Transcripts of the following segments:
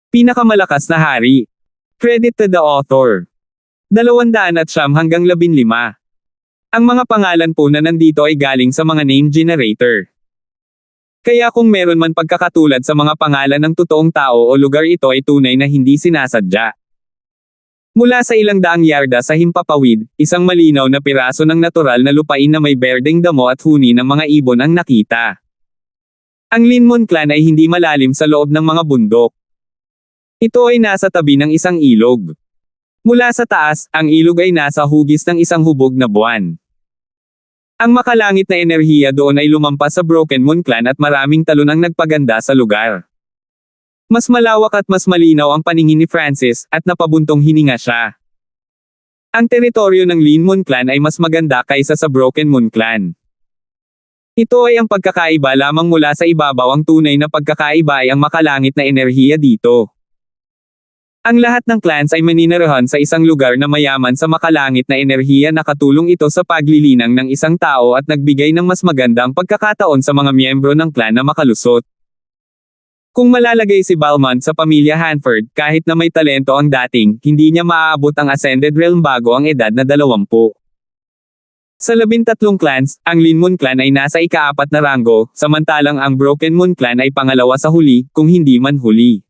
Pinakamalakas na hari. Credit to the author. 200 hanggang 15. Ang mga pangalan po na nandito ay galing sa mga name generator. Kaya kung meron man pagkakatulad sa mga pangalan ng totoong tao o lugar, ito ay tunay na hindi sinasadya. Mula sa ilang daang yarda sa himpapawid, isang malinaw na piraso ng natural na lupain na may berdeng damo at huni ng mga ibon ang nakita. Ang Linmon Clan ay hindi malalim sa loob ng mga bundok. Ito ay nasa tabi ng isang ilog. Mula sa taas, ang ilog ay nasa hugis ng isang hubog na buwan. Ang makalangit na enerhiya doon ay lumampas sa Broken Moon Clan at maraming talon ang nagpaganda sa lugar. Mas malawak at mas malinaw ang paningin ni Francis, at napabuntong hininga siya. Ang teritoryo ng Linmon Clan ay mas maganda kaysa sa Broken Moon Clan. Ito ay ang pagkakaiba lamang mula sa ibabaw. Ang tunay na pagkakaiba ay ang makalangit na enerhiya dito. Ang lahat ng clans ay maninirahan sa isang lugar na mayaman sa makalangit na enerhiya. Nakatulong ito sa paglilinang ng isang tao at nagbigay ng mas magandang pagkakataon sa mga miyembro ng clan na makalusot. Kung malalagay si Balmond sa pamilya Hanford, kahit na may talento ang dating, hindi niya maaabot ang Ascended Realm bago ang edad na 20. Sa 13 clans, ang Linmon Clan ay nasa ika-4 na ranggo, samantalang ang Broken Moon Clan ay pangalawa sa huli, kung hindi man huli.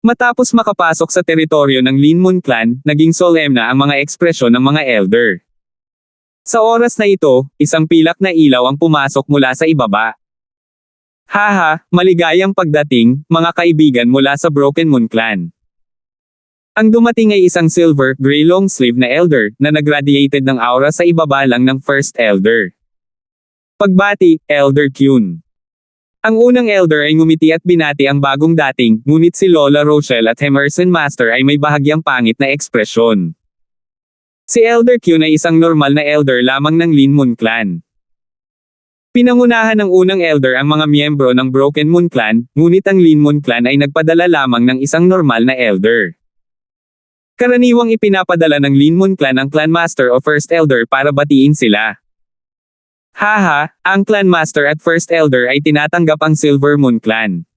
Matapos makapasok sa teritoryo ng Linmon Clan, naging solemn na ang mga ekspresyon ng mga elder. Sa oras na ito, isang pilak na ilaw ang pumasok mula sa ibaba. Haha, maligayang pagdating, mga kaibigan mula sa Broken Moon Clan. Ang dumating ay isang silver, gray long sleeve na elder, na nagradiated ng aura sa ibaba lang ng first elder. Pagbati, Elder Kyun. Ang unang elder ay ngumiti at binati ang bagong dating, ngunit si Lola Rochelle at Emerson Master ay may bahagyang pangit na ekspresyon. Si Elder Kyun ay isang normal na elder lamang ng Linmon Clan. Pinangunahan ng unang elder ang mga miyembro ng Broken Moon Clan, ngunit ang Linmon Clan ay nagpadala lamang ng isang normal na elder. Karaniwang ipinapadala ng Linmon Clan ang Clan Master o First Elder para batiin sila. Haha, ang Clan Master at First Elder ay tinatanggap ang Silver Moon Clan.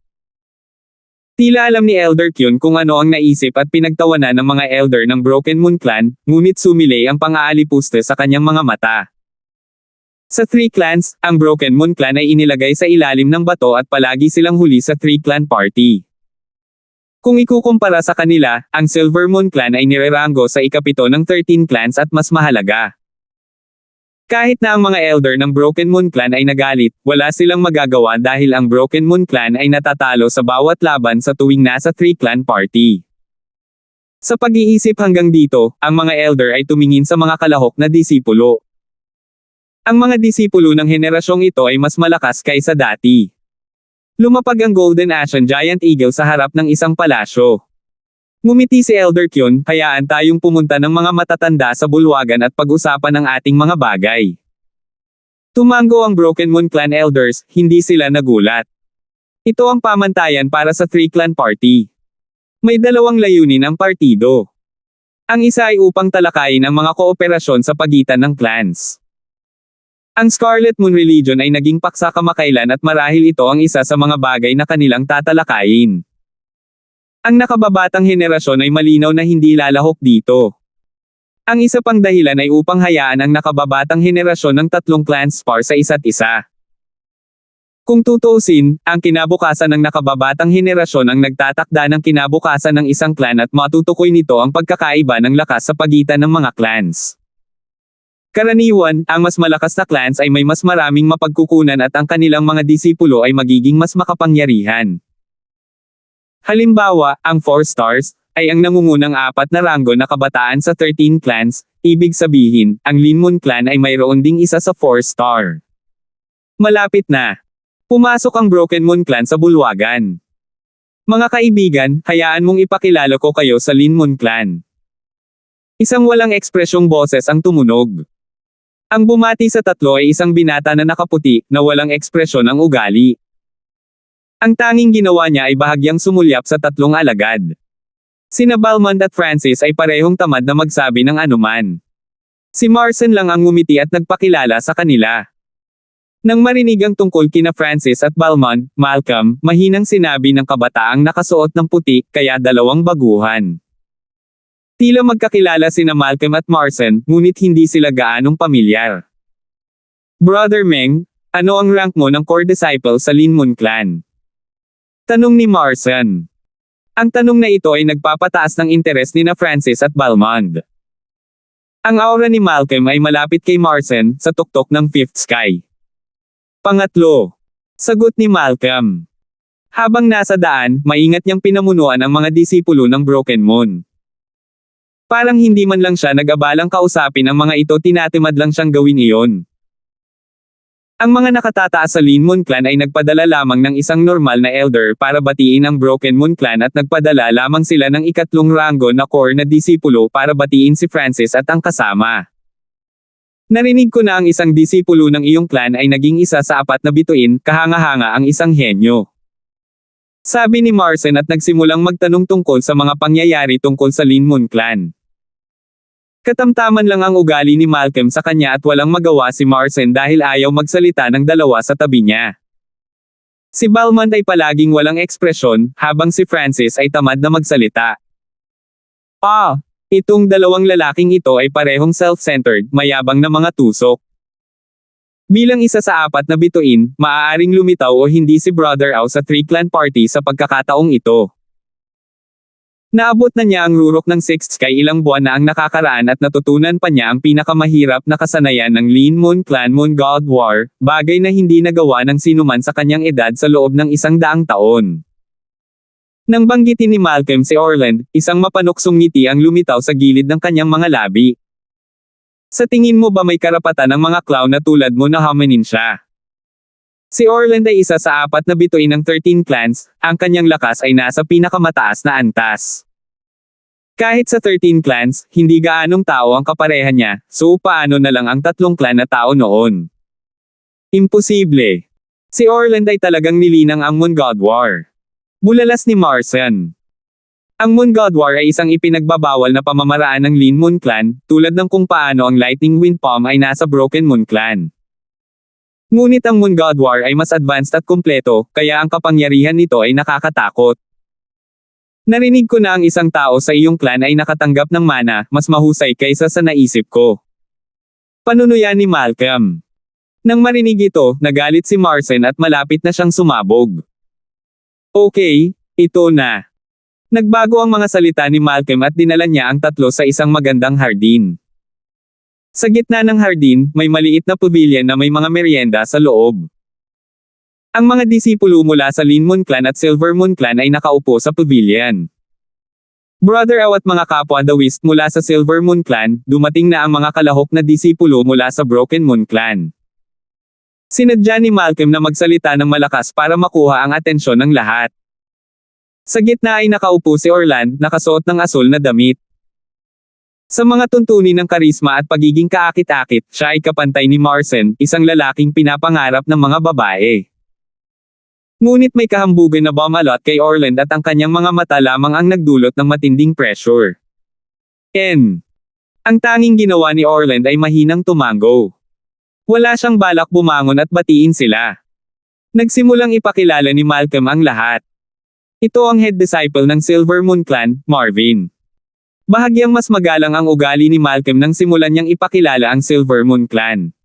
Tila alam ni Elder Kyun kung ano ang naisip at pinagtawanan ng mga elder ng Broken Moon Clan, ngunit sumilay ang pang-aalipuste sa kanyang mga mata. Sa 3 clans, ang Broken Moon Clan ay inilagay sa ilalim ng bato at palagi silang huli sa 3 clan party. Kung ikukumpara sa kanila, ang Silver Moon Clan ay nireranggo sa ika-7 ng 13 clans at mas mahalaga. Kahit na ang mga elder ng Broken Moon Clan ay nagalit, wala silang magagawa dahil ang Broken Moon Clan ay natatalo sa bawat laban sa tuwing nasa 3 clan party. Sa pag-iisip hanggang dito, ang mga elder ay tumingin sa mga kalahok na disipulo. Ang mga disipulo ng henerasyong ito ay mas malakas kaysa dati. Lumapag ang Golden Ashen Giant Eagle sa harap ng isang palasyo. Ngumiti si Elder Kyun, hayaan tayong pumunta ng mga matatanda sa bulwagan at pag-usapan ang ating mga bagay. Tumango ang Broken Moon Clan elders, hindi sila nagulat. Ito ang pamantayan para sa 3 clan party. May dalawang layunin ang partido. Ang isa ay upang talakayin ang mga kooperasyon sa pagitan ng clans. Ang Scarlet Moon Religion ay naging paksa kamakailan at marahil ito ang isa sa mga bagay na kanilang tatalakayin. Ang nakababatang henerasyon ay malinaw na hindi lalahok dito. Ang isa pang dahilan ay upang hayaan ang nakababatang henerasyon ng 3 clans par sa isa't isa. Kung tutuusin, ang kinabukasan ng nakababatang henerasyon ang nagtatakda ng kinabukasan ng isang clan at matutukoy nito ang pagkakaiba ng lakas sa pagitan ng mga clans. Karaniwan, ang mas malakas na clans ay may mas maraming mapagkukunan at ang kanilang mga disipulo ay magiging mas makapangyarihan. Halimbawa, ang 4 stars, ay ang nangungunang 4 na ranggo na kabataan sa 13 clans, ibig sabihin, ang Linmon Clan ay mayroon ding isa sa 4 star. Malapit na. Pumasok ang Broken Moon Clan sa bulwagan. Mga kaibigan, hayaan mong ipakilala ko kayo sa Linmon Clan. Isang walang ekspresyong boses ang tumunog. Ang bumati sa tatlo ay isang binata na nakaputi, na walang ekspresyon ang ugali. Ang tanging ginawa niya ay bahagyang sumulyap sa 3 alagad. Sina Balmond at Francis ay parehong tamad na magsabi ng anuman. Si Marcin lang ang ngumiti at nagpakilala sa kanila. Nang marinig ang tungkol kina Francis at Balmond, Malcolm, mahinang sinabi ng kabataang nakasuot ng puti, kaya dalawang baguhan. Tila magkakilala sina Malcolm at Marston, ngunit hindi sila gaanong pamilyar. Brother Meng, ano ang rank mo ng core disciple sa Lin Mun Clan? Tanong ni Marston. Ang tanong na ito ay nagpapataas ng interes ni na Francis at Balmond. Ang aura ni Malcolm ay malapit kay Marston, sa tuktok ng Fifth Sky. Pangatlo. Sagot ni Malcolm. Habang nasa daan, maingat niyang pinamunuan ang mga disipulo ng Broken Moon. Parang hindi man lang siya nag-abalang kausapin ang mga ito, tinatimad lang siyang gawin iyon. Ang mga nakatataas sa Lin Mun Clan ay nagpadala lamang ng isang normal na elder para batiin ang Broken Moon Clan at nagpadala lamang sila ng ikatlong ranggo na core na disipulo para batiin si Francis at ang kasama. Narinig ko na ang isang disipulo ng iyong clan ay naging isa sa 4 na bituin, kahanga-hanga ang isang henyo. Sabi ni Marston at nagsimulang magtanong tungkol sa mga pangyayari tungkol sa Lin Mun Clan. Katamtaman lang ang ugali ni Malcolm sa kanya at walang magawa si Marston dahil ayaw magsalita ng dalawa sa tabi niya. Si Balmond ay palaging walang ekspresyon, habang si Francis ay tamad na magsalita. Itong dalawang lalaking ito ay parehong self-centered, mayabang na mga tusok. Bilang isa sa 4 na bituin, maaaring lumitaw o hindi si Brother Ao sa 3-clan party sa pagkakataong ito. Naabot na niya ang rurok ng Sixth Sky ilang buwan na ang nakakaraan at natutunan pa niya ang pinakamahirap na kasanayan ng Lin Mun Clan Moon God War, bagay na hindi nagawa ng sinuman sa kanyang edad sa loob ng 100 taon. Nang banggitin ni Malcolm si Orland, isang mapanuksong ngiti ang lumitaw sa gilid ng kanyang mga labi. Sa tingin mo ba may karapatan ang mga clown na tulad mo na haminin siya? Si Orland ay isa sa 4 na bituin ng 13 clans, ang kanyang lakas ay nasa pinakamataas na antas. Kahit sa 13 clans, hindi gaanong tao ang kapareha niya, so paano na lang ang 3 clan na tao noon? Imposible. Si Orland ay talagang nilinang ang Moon God War. Bulalas ni Marston. Ang Moon God War ay isang ipinagbabawal na pamamaraan ng Lin Mun Clan, tulad ng kung paano ang Lightning Wind Palm ay nasa Broken Moon Clan. Ngunit ang Moon God War ay mas advanced at kumpleto, kaya ang kapangyarihan nito ay nakakatakot. Narinig ko na ang isang tao sa iyong clan ay nakatanggap ng mana, mas mahusay kaysa sa naisip ko. Panunuyan ni Malcolm. Nang marinig ito, nagalit si Marston at malapit na siyang sumabog. Okay, ito na. Nagbago ang mga salita ni Malcolm at dinala niya ang 3 sa isang magandang hardin. Sa gitna ng hardin, may maliit na pavilion na may mga merienda sa loob. Ang mga disipulo mula sa Lin Mun Clan at Silver Moon Clan ay nakaupo sa pavilion. Brother Ao at mga kapwa Dawist mula sa Silver Moon Clan, dumating na ang mga kalahok na disipulo mula sa Broken Moon Clan. Sinadya ni Malcolm na magsalita ng malakas para makuha ang atensyon ng lahat. Sa gitna ay nakaupo si Orland, nakasuot ng asul na damit. Sa mga tuntunin ng karisma at pagiging kaakit-akit, siya ay kapantay ni Marston, isang lalaking pinapangarap ng mga babae. Ngunit may kahambugan na bumalot kay Orland at ang kanyang mga mata lamang ang nagdulot ng matinding pressure. Ang tanging ginawa ni Orland ay mahinang tumango. Wala siyang balak bumangon at batiin sila. Nagsimulang ipakilala ni Malcolm ang lahat. Ito ang head disciple ng Silver Moon Clan, Marvin. Bahagyang mas magalang ang ugali ni Malcolm nang simulan niyang ipakilala ang Silver Moon Clan.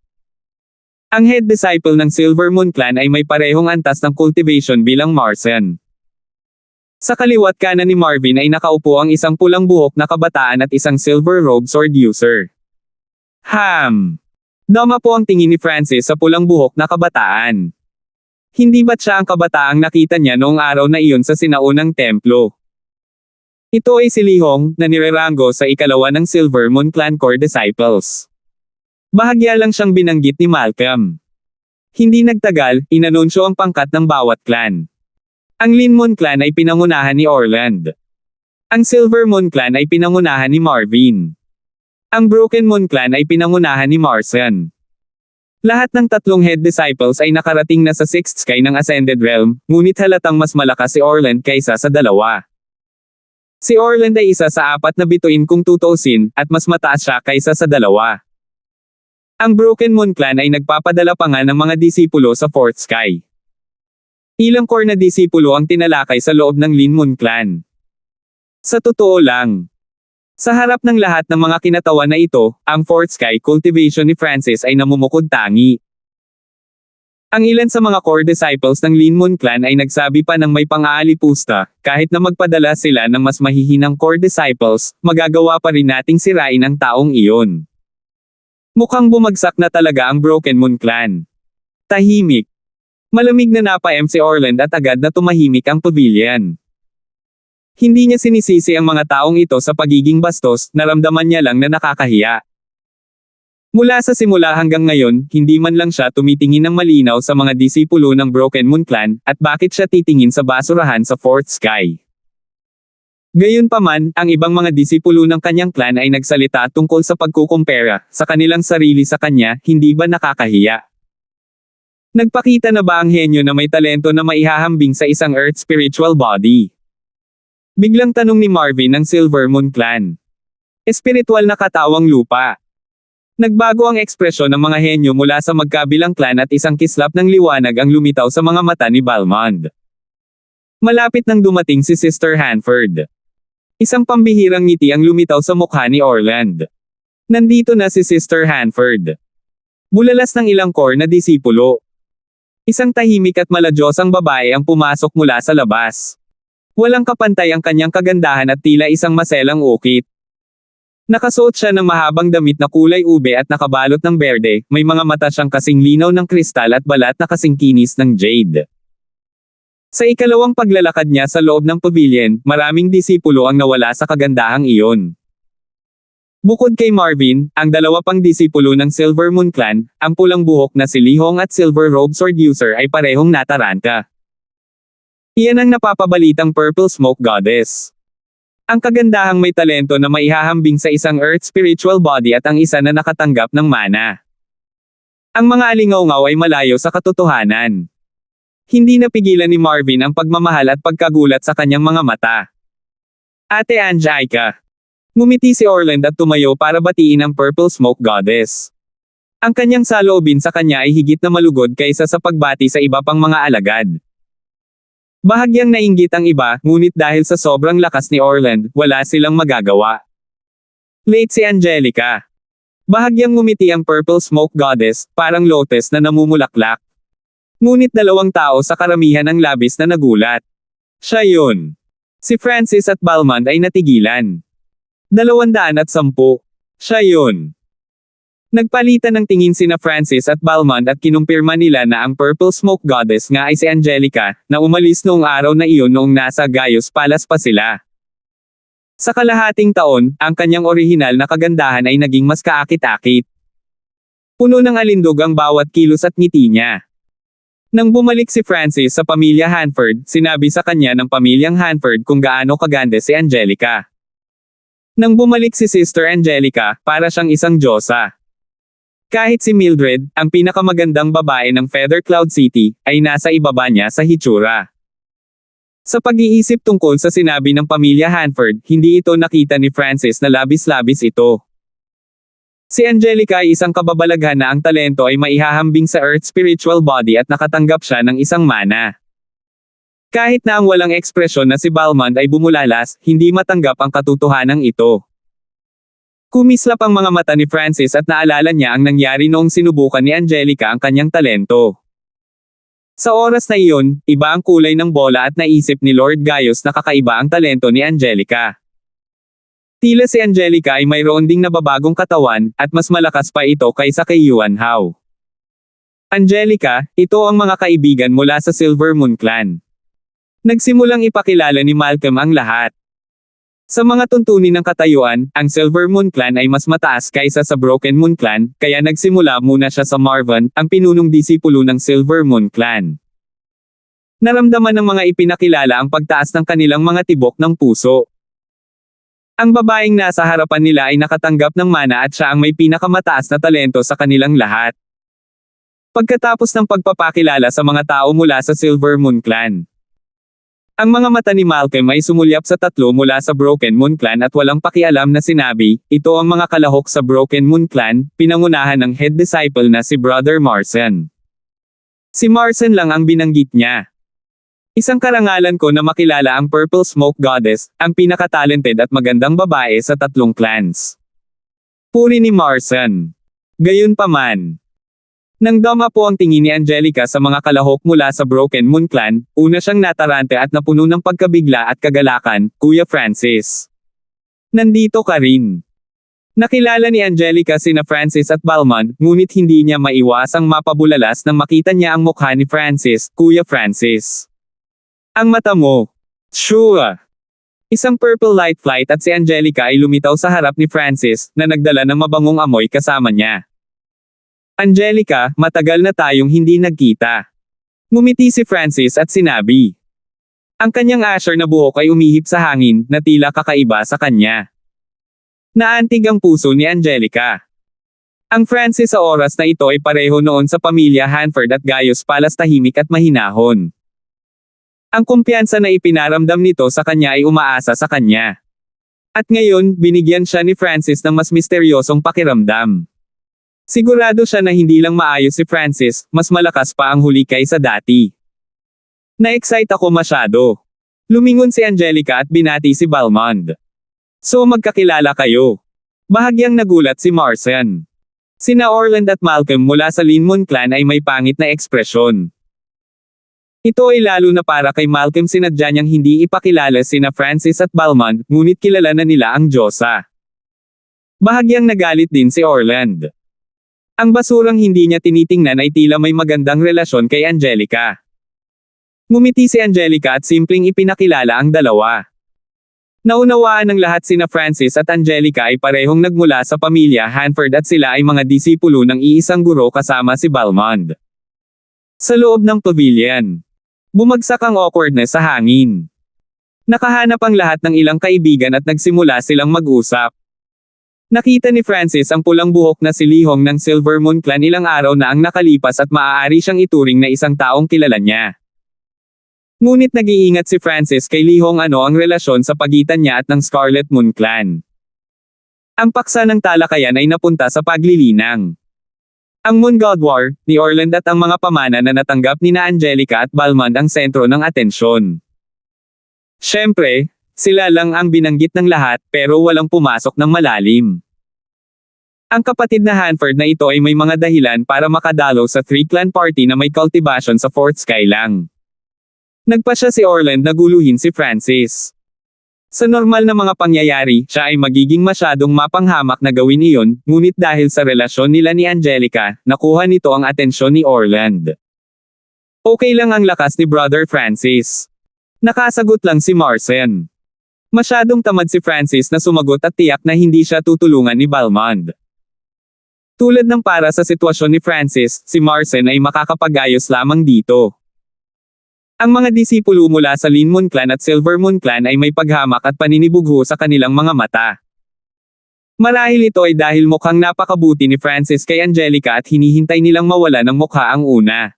Ang head disciple ng Silver Moon Clan ay may parehong antas ng cultivation bilang Marston. Sa kaliwat kanan ni Marvin ay nakaupo ang isang pulang buhok na kabataan at isang silver robe sword user. Dama po ang tingin ni Francis sa pulang buhok na kabataan. Hindi ba't siya ang kabataang nakita niya noong araw na iyon sa sinaunang templo? Ito ay si Li Hong, na nireranggo sa ikalawa ng Silver Moon Clan Core Disciples. Bahagya lang siyang binanggit ni Malcolm. Hindi nagtagal, inanunsyo ang pangkat ng bawat clan. Ang Lin Mun Clan ay pinangunahan ni Orland. Ang Silver Moon Clan ay pinangunahan ni Marvin. Ang Broken Moon Clan ay pinangunahan ni Marston. Lahat ng 3 head disciples ay nakarating na sa Sixth Sky ng Ascended Realm, ngunit halatang mas malakas si Orland kaysa sa dalawa. Si Orland ay isa sa 4 na bituin kung tutuusin, at mas mataas siya kaysa sa dalawa. Ang Broken Moon Clan ay nagpapadala pa nga ng mga disipulo sa Fourth Sky. Ilang core na disipulo ang tinalakay sa loob ng Lin Moon Clan. Sa totoo lang, sa harap ng lahat ng mga kinatawan na ito, ang Fourth Sky cultivation ni Francis ay namumukod tangi. Ang ilan sa mga core disciples ng Lin Moon Clan ay nagsabi pa ng may pang-aalipusta, kahit na magpadala sila ng mas mahihinang core disciples, magagawa pa rin nating sirain ang taong iyon. Mukhang bumagsak na talaga ang Broken Moon Clan. Tahimik. Malamig na napa-M si Orland at agad na tumahimik ang pavilion. Hindi niya sinisisi ang mga taong ito sa pagiging bastos, naramdaman niya lang na nakakahiya. Mula sa simula hanggang ngayon, hindi man lang siya tumitingin ng malinaw sa mga disipulo ng Broken Moon Clan, at bakit siya titingin sa basurahan sa Fourth Sky. Gayunpaman, ang ibang mga disipulo ng kanyang clan ay nagsalita tungkol sa pagkukumpara sa kanilang sarili sa kanya, hindi ba nakakahiya? Nagpakita na ba ang henyo na may talento na maihahambing sa isang Earth spiritual body? Biglang tanong ni Marvin ng Silver Moon Clan. Espiritual na katawang lupa. Nagbago ang ekspresyon ng mga henyo mula sa magkabilang clan at isang kislap ng liwanag ang lumitaw sa mga mata ni Balmond. Malapit nang dumating si Sister Hanford. Isang pambihirang ngiti ang lumitaw sa mukha ni Orland. Nandito na si Sister Hanford. Bulalas ng ilang core na disipulo. Isang tahimik at maladyosang babae ang pumasok mula sa labas. Walang kapantay ang kanyang kagandahan at tila isang maselang ukit. Nakasuot siya ng mahabang damit na kulay ube at nakabalot ng berde, may mga mata siyang kasing linaw ng kristal at balat na kasing kinis ng jade. Sa ikalawang paglalakad niya sa loob ng pavilion, maraming disipulo ang nawala sa kagandahang iyon. Bukod kay Marvin, ang dalawa pang disipulo ng Silver Moon Clan, ang pulang buhok na si Li Hong at Silver Robe Sword User ay parehong nataranta. Iyan ang napapabalitang Purple Smoke Goddess. Ang kagandahang may talento na maihahambing sa isang Earth spiritual body at ang isa na nakatanggap ng mana. Ang mga alingaw-ngaw ay malayo sa katotohanan. Hindi napigilan ni Marvin ang pagmamahal at pagkagulat sa kanyang mga mata. Ate Angelica. Ngumiti si Orland at tumayo para batiin ang Purple Smoke Goddess. Ang kanyang saloobin sa kanya ay higit na malugod kaysa sa pagbati sa iba pang mga alagad. Bahagyang nainggit ang iba, ngunit dahil sa sobrang lakas ni Orland, wala silang magagawa. Late si Angelica. Bahagyang ngumiti ang Purple Smoke Goddess, parang lotus na namumulaklak. Ngunit dalawang tao sa karamihan ang labis na nagulat. Siya yun. Si Francis at Balmond ay natigilan. 210. Siya yun. Nagpalitan ng tingin sina Francis at Balmond at kinumpirma nila na ang Purple Smoke Goddess nga ay si Angelica, na umalis noong araw na iyon noong nasa Gaius Palace pa sila. Sa kalahating taon, ang kanyang orihinal na kagandahan ay naging mas kaakit-akit. Puno ng alindog ang bawat kilos at ngiti niya. Nang bumalik si Francis sa pamilya Hanford, sinabi sa kanya ng pamilyang Hanford kung gaano kaganda si Angelica. Nang bumalik si Sister Angelica, para siyang isang diyosa. Kahit si Mildred, ang pinakamagandang babae ng Feather Cloud City, ay nasa ibaba niya sa hitsura. Sa pag-iisip tungkol sa sinabi ng pamilya Hanford, hindi ito nakita ni Francis na labis-labis ito. Si Angelica ay isang kababalaghan na ang talento ay maihahambing sa Earth spiritual body at nakatanggap siya ng isang mana. Kahit na ang walang ekspresyon na si Balmond ay bumulalas, hindi matanggap ang katotohanan ito. Kumislap ang mga mata ni Francis at naalala niya ang nangyari noong sinubukan ni Angelica ang kanyang talento. Sa oras na iyon, iba ang kulay ng bola at naisip ni Lord Gaius na kakaiba ang talento ni Angelica. Tila si Angelica ay mayroon ding nababagong katawan, at mas malakas pa ito kaysa kay Yuan Hao. Angelica, ito ang mga kaibigan mula sa Silver Moon Clan. Nagsimulang ipakilala ni Malcolm ang lahat. Sa mga tuntunin ng katayuan, ang Silver Moon Clan ay mas mataas kaysa sa Broken Moon Clan, kaya nagsimula muna siya sa Marvin, ang pinunong disipulo ng Silver Moon Clan. Naramdaman ng mga ipinakilala ang pagtaas ng kanilang mga tibok ng puso. Ang babaeng nasa harapan nila ay nakatanggap ng mana at siya ang may pinakamataas na talento sa kanilang lahat. Pagkatapos ng pagpapakilala sa mga tao mula sa Silver Moon Clan, Ang mga mata ni Malcolm ay sumulyap sa tatlo mula sa Broken Moon Clan at walang pakialam na sinabi, ito ang mga kalahok sa Broken Moon Clan, pinangunahan ng head disciple na si Brother Marson. Si Marson lang ang binanggit niya. Isang karangalan ko na makilala ang Purple Smoke Goddess, ang pinaka-talented at magandang babae sa tatlong clans. Puri ni Marson. Gayunpaman. Nang dama po ang tingin ni Angelica sa mga kalahok mula sa Broken Moon Clan, una siyang natarante at napuno ng pagkabigla at kagalakan, Kuya Francis. Nandito ka rin. Nakilala ni Angelica sina Francis at Balmond, ngunit hindi niya maiwasang mapabulalas nang makita niya ang mukha ni Francis, Kuya Francis. Ang mata mo. Sure. Isang purple light flight at si Angelica ay lumitaw sa harap ni Francis, na nagdala ng mabangong amoy kasama niya. Angelica, matagal na tayong hindi nagkita. Ngumiti si Francis at sinabi. Ang kanyang asher na buhok ay umihip sa hangin, na tila kakaiba sa kanya. Naantig ang puso ni Angelica. Ang Francis sa oras na ito ay pareho noon sa pamilya Hanford at Gaius Palas, tahimik at mahinahon. Ang kumpiyansa na ipinaramdam nito sa kanya ay umaasa sa kanya. At ngayon, binigyan siya ni Francis ng mas misteryosong pakiramdam. Sigurado siya na hindi lang maayos si Francis, mas malakas pa ang huli kaysa dati. Na-excite ako masyado. Lumingon si Angelica at binati si Balmond. So magkakilala kayo. Bahagyang nagulat si Marson. Sina Orland at Malcolm mula sa Linmon Clan ay may pangit na ekspresyon. Ito ay lalo na para kay Malcolm, sinadya niyang hindi ipakilala sina Francis at Balmond, ngunit kilala na nila ang Diyosa. Bahagyang nagalit din si Orland. Ang basurang hindi niya tinitingnan ay tila may magandang relasyon kay Angelica. Ngumiti si Angelica at simpleng ipinakilala ang dalawa. Naunawaan ng lahat sina Francis at Angelica ay parehong nagmula sa pamilya Hanford at sila ay mga disipulo ng iisang guro kasama si Balmond. Sa loob ng pavilion, bumagsak ang awkwardness sa hangin. Nakahanap ang lahat ng ilang kaibigan at nagsimula silang mag-usap. Nakita ni Francis ang pulang buhok na si Lihong ng Silver Moon Clan ilang araw na ang nakalipas at maaari siyang ituring na isang taong kilala niya. Ngunit nag-iingat si Francis kay Lihong ano ang relasyon sa pagitan niya at ng Scarlet Moon Clan. Ang paksa ng talakayan ay napunta sa paglilinang. Ang Moon God War, ni Orland at ang mga pamana na natanggap ni na Angelica at Balmond ang sentro ng atensyon. Siyempre, sila lang ang binanggit ng lahat pero walang pumasok ng malalim. Ang kapatid na Hanford na ito ay may mga dahilan para makadalo sa 3-clan party na may cultivation sa Fort Sky lang. Nagpa siya si Orland na guluhin si Francis. Sa normal na mga pangyayari, siya ay magiging masyadong mapanghamak na gawin iyon, ngunit dahil sa relasyon nila ni Angelica, nakuha nito ang atensyon ni Orland. Okay lang ang lakas ni Brother Francis. Nakasagot lang si Marson. Masyadong tamad si Francis na sumagot at tiyak na hindi siya tutulungan ni Balmond. Tulad ng para sa sitwasyon ni Francis, si Marson ay makakapag-ayos lamang dito. Ang mga disipulo mula sa Linmon Clan at Silver Moon Clan ay may paghamak at paninibugho sa kanilang mga mata. Marahil ito ay dahil mukhang napakabuti ni Francis kay Angelica at hinihintay nilang mawala ng mukha ang una.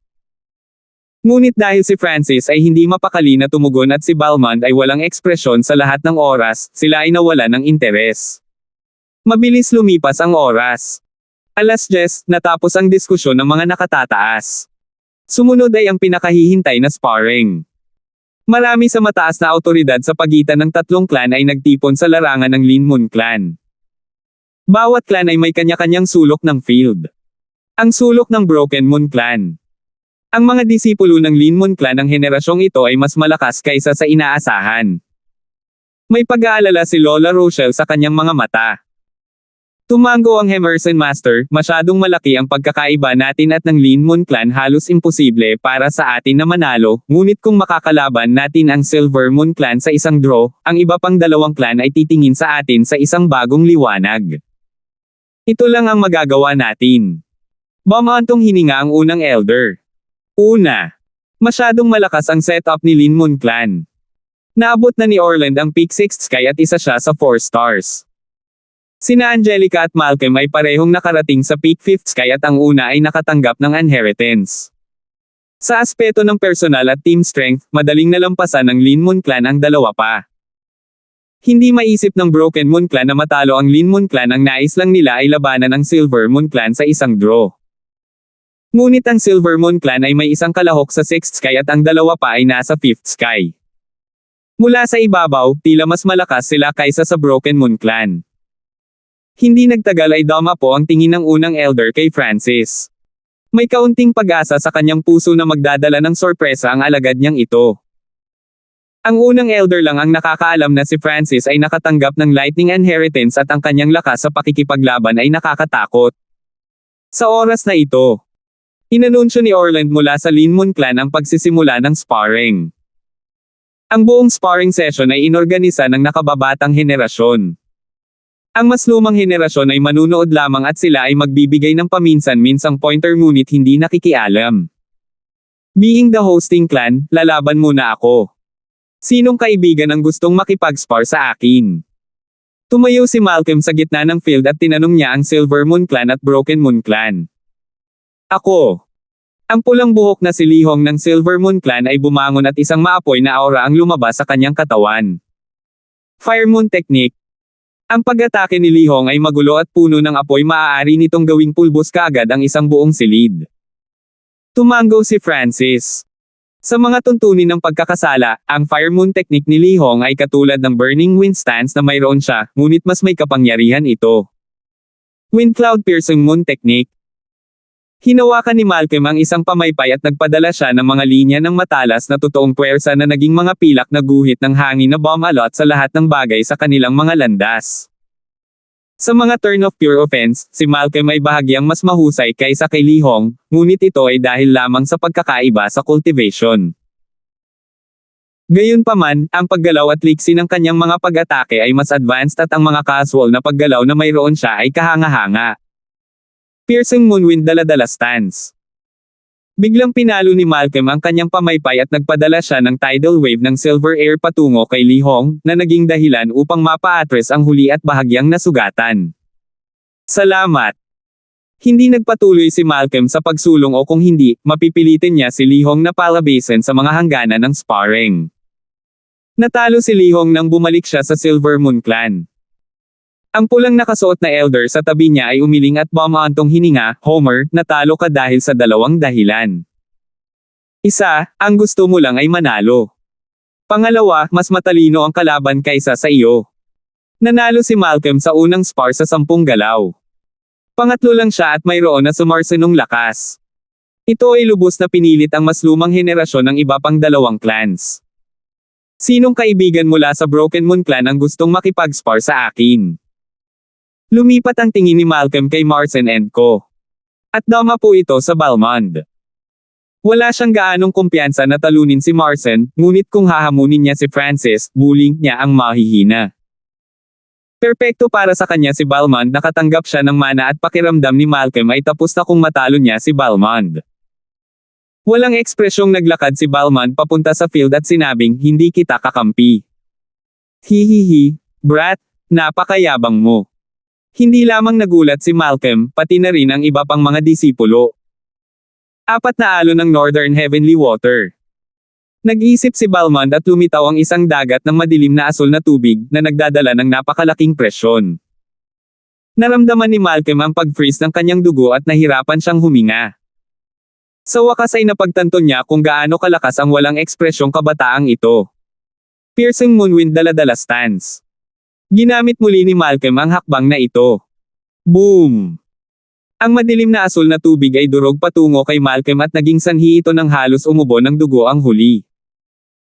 Ngunit dahil si Francis ay hindi mapakali na tumugon at si Balmond ay walang ekspresyon sa lahat ng oras, sila ay nawala ng interes. Mabilis lumipas ang oras. 10:00, natapos ang diskusyon ng mga nakatataas. Sumunod ay ang pinakahihintay na sparring. Marami sa mataas na autoridad sa pagitan ng tatlong clan ay nagtipon sa larangan ng Linmon Clan. Bawat clan ay may kanya-kanyang sulok ng field. Ang sulok ng Broken Moon Clan. Ang mga disipulo ng Linmon Clan ng henerasyong ito ay mas malakas kaysa sa inaasahan. May pag-aalala si Lola Rochelle sa kanyang mga mata. Tumango ang Emerson Master, masyadong malaki ang pagkakaiba natin at ng Linmon Clan, halos imposible para sa atin na manalo, ngunit kung makakalaban natin ang Silver Moon Clan sa isang draw, ang iba pang dalawang clan ay titingin sa atin sa isang bagong liwanag. Ito lang ang magagawa natin. Bumantong hininga ang unang elder. Una. Masyadong malakas ang setup ni Linmon Clan. Naabot na ni Orland ang peak 6th sky at isa siya sa 4 stars. Sina Angelica at Malcolm ay parehong nakarating sa peak 5th sky at ang una ay nakatanggap ng inheritance. Sa aspeto ng personal at team strength, madaling nalampasan ng Lin Moon Clan ang dalawa pa. Hindi maisip ng Broken Moon Clan na matalo ang Lin Moon Clan, ang nais lang nila ay labanan ang Silver Moon Clan sa isang draw. Ngunit ang Silver Moon Clan ay may isang kalahok sa 6th sky at ang dalawa pa ay nasa 5th sky. Mula sa ibabaw, tila mas malakas sila kaysa sa Broken Moon Clan. Hindi nagtagal ay dama po ang tingin ng unang elder kay Francis. May kaunting pag-asa sa kanyang puso na magdadala ng sorpresa ang alagad niyang ito. Ang unang elder lang ang nakakaalam na si Francis ay nakatanggap ng Lightning Inheritance at ang kanyang lakas sa pakikipaglaban ay nakakatakot. Sa oras na ito, inanunsyo ni Orland mula sa Lin Moon Clan ang pagsisimula ng sparring. Ang buong sparring session ay inorganisa ng nakababatang henerasyon. Ang mas lumang henerasyon ay manunood lamang at sila ay magbibigay ng paminsan-minsang pointer ngunit hindi nakikialam. Being the hosting clan, lalaban muna ako. Sinong kaibigan ang gustong makipag-spar sa akin? Tumayo si Malcolm sa gitna ng field at tinanong niya ang Silver Moon Clan at Broken Moon Clan. Ako. Ang pulang buhok na si Lihong ng Silver Moon Clan ay bumangon at isang maapoy na aura ang lumabas sa kanyang katawan. Fire Moon Technique. Ang pag-atake ni Lihong ay magulo at puno ng apoy, maaari nitong gawing pulbos kaagad ang isang buong silid. Tumango si Francis. Sa mga tuntunin ng pagkakasala, ang Fire Moon Technique ni Lihong ay katulad ng Burning Wind Stance na mayroon siya, ngunit mas may kapangyarihan ito. Wind Cloud Piercing Moon Technique. Hinawakan ni Malcolm ang isang pamaypay at nagpadala siya ng mga linya ng matalas na totoong puwersa na naging mga pilak na guhit ng hangin na bumalot sa lahat ng bagay sa kanilang mga landas. Sa mga turn of pure offense, si Malcolm ay bahagyang mas mahusay kaysa kay Lihong, ngunit ito ay dahil lamang sa pagkakaiba sa cultivation. Gayunpaman, ang paggalaw at liksi ng kanyang mga pag-atake ay mas advanced at ang mga casual na paggalaw na mayroon siya ay kahanga-hanga. Piercing Moonwind Dala-Dala Stance. Biglang pinalo ni Malcolm ang kanyang pamaypay at nagpadala siya ng tidal wave ng silver air patungo kay Lihong, na naging dahilan upang mapa-atres ang huli at bahagyang nasugatan. Salamat! Hindi nagpatuloy si Malcolm sa pagsulong o kung hindi, mapipilitin niya si Lihong na palabasin sa mga hangganan ng sparring. Natalo si Lihong nang bumalik siya sa Silver Moon Clan. Ang pulang nakasuot na elder sa tabi niya ay umiling at bumaantong hininga, Homer, natalo ka dahil sa dalawang dahilan. Isa, ang gusto mo lang ay manalo. Pangalawa, mas matalino ang kalaban kaysa sa iyo. Nanalo si Malcolm sa unang spar sa 10 galaw. Pangatlo lang siya at mayroon na sumarsinong lakas. Ito ay lubos na pinilit ang mas lumang henerasyon ng iba pang dalawang clans. Sinong kaibigan mula sa Broken Moon Clan ang gustong makipag-spar sa akin? Lumipat ang tingin ni Malcolm kay Marcin and Co. At dama po ito sa Balmond. Wala siyang gaanong kumpiyansa na talunin si Marcin, ngunit kung hahamunin niya si Francis, bullying niya ang mahihina. Perpekto para sa kanya si Balmond, nakatanggap siya ng mana at pakiramdam ni Malcolm ay tapos na kung matalo niya si Balmond. Walang ekspresyong naglakad si Balmond papunta sa field at sinabing, hindi kita kakampi. Hihihi, brat, napakayabang mo. Hindi lamang nagulat si Malcolm, pati na rin ang iba pang mga disipulo. 4 na alon ng Northern Heavenly Water. Nag-isip si Balmond at lumitaw ang isang dagat ng madilim na asul na tubig na nagdadala ng napakalaking presyon. Naramdaman ni Malcolm ang pag-freeze ng kanyang dugo at nahirapan siyang huminga. Sa wakas ay napagtanto niya kung gaano kalakas ang walang ekspresyong kabataang ito. Piercing Moonwind Dala-Dala Stance. Ginamit muli ni Malcolm ang hakbang na ito. Boom! Ang madilim na asul na tubig ay durog patungo kay Malcolm at naging sanhi ito ng halos umubo ng dugo ang huli.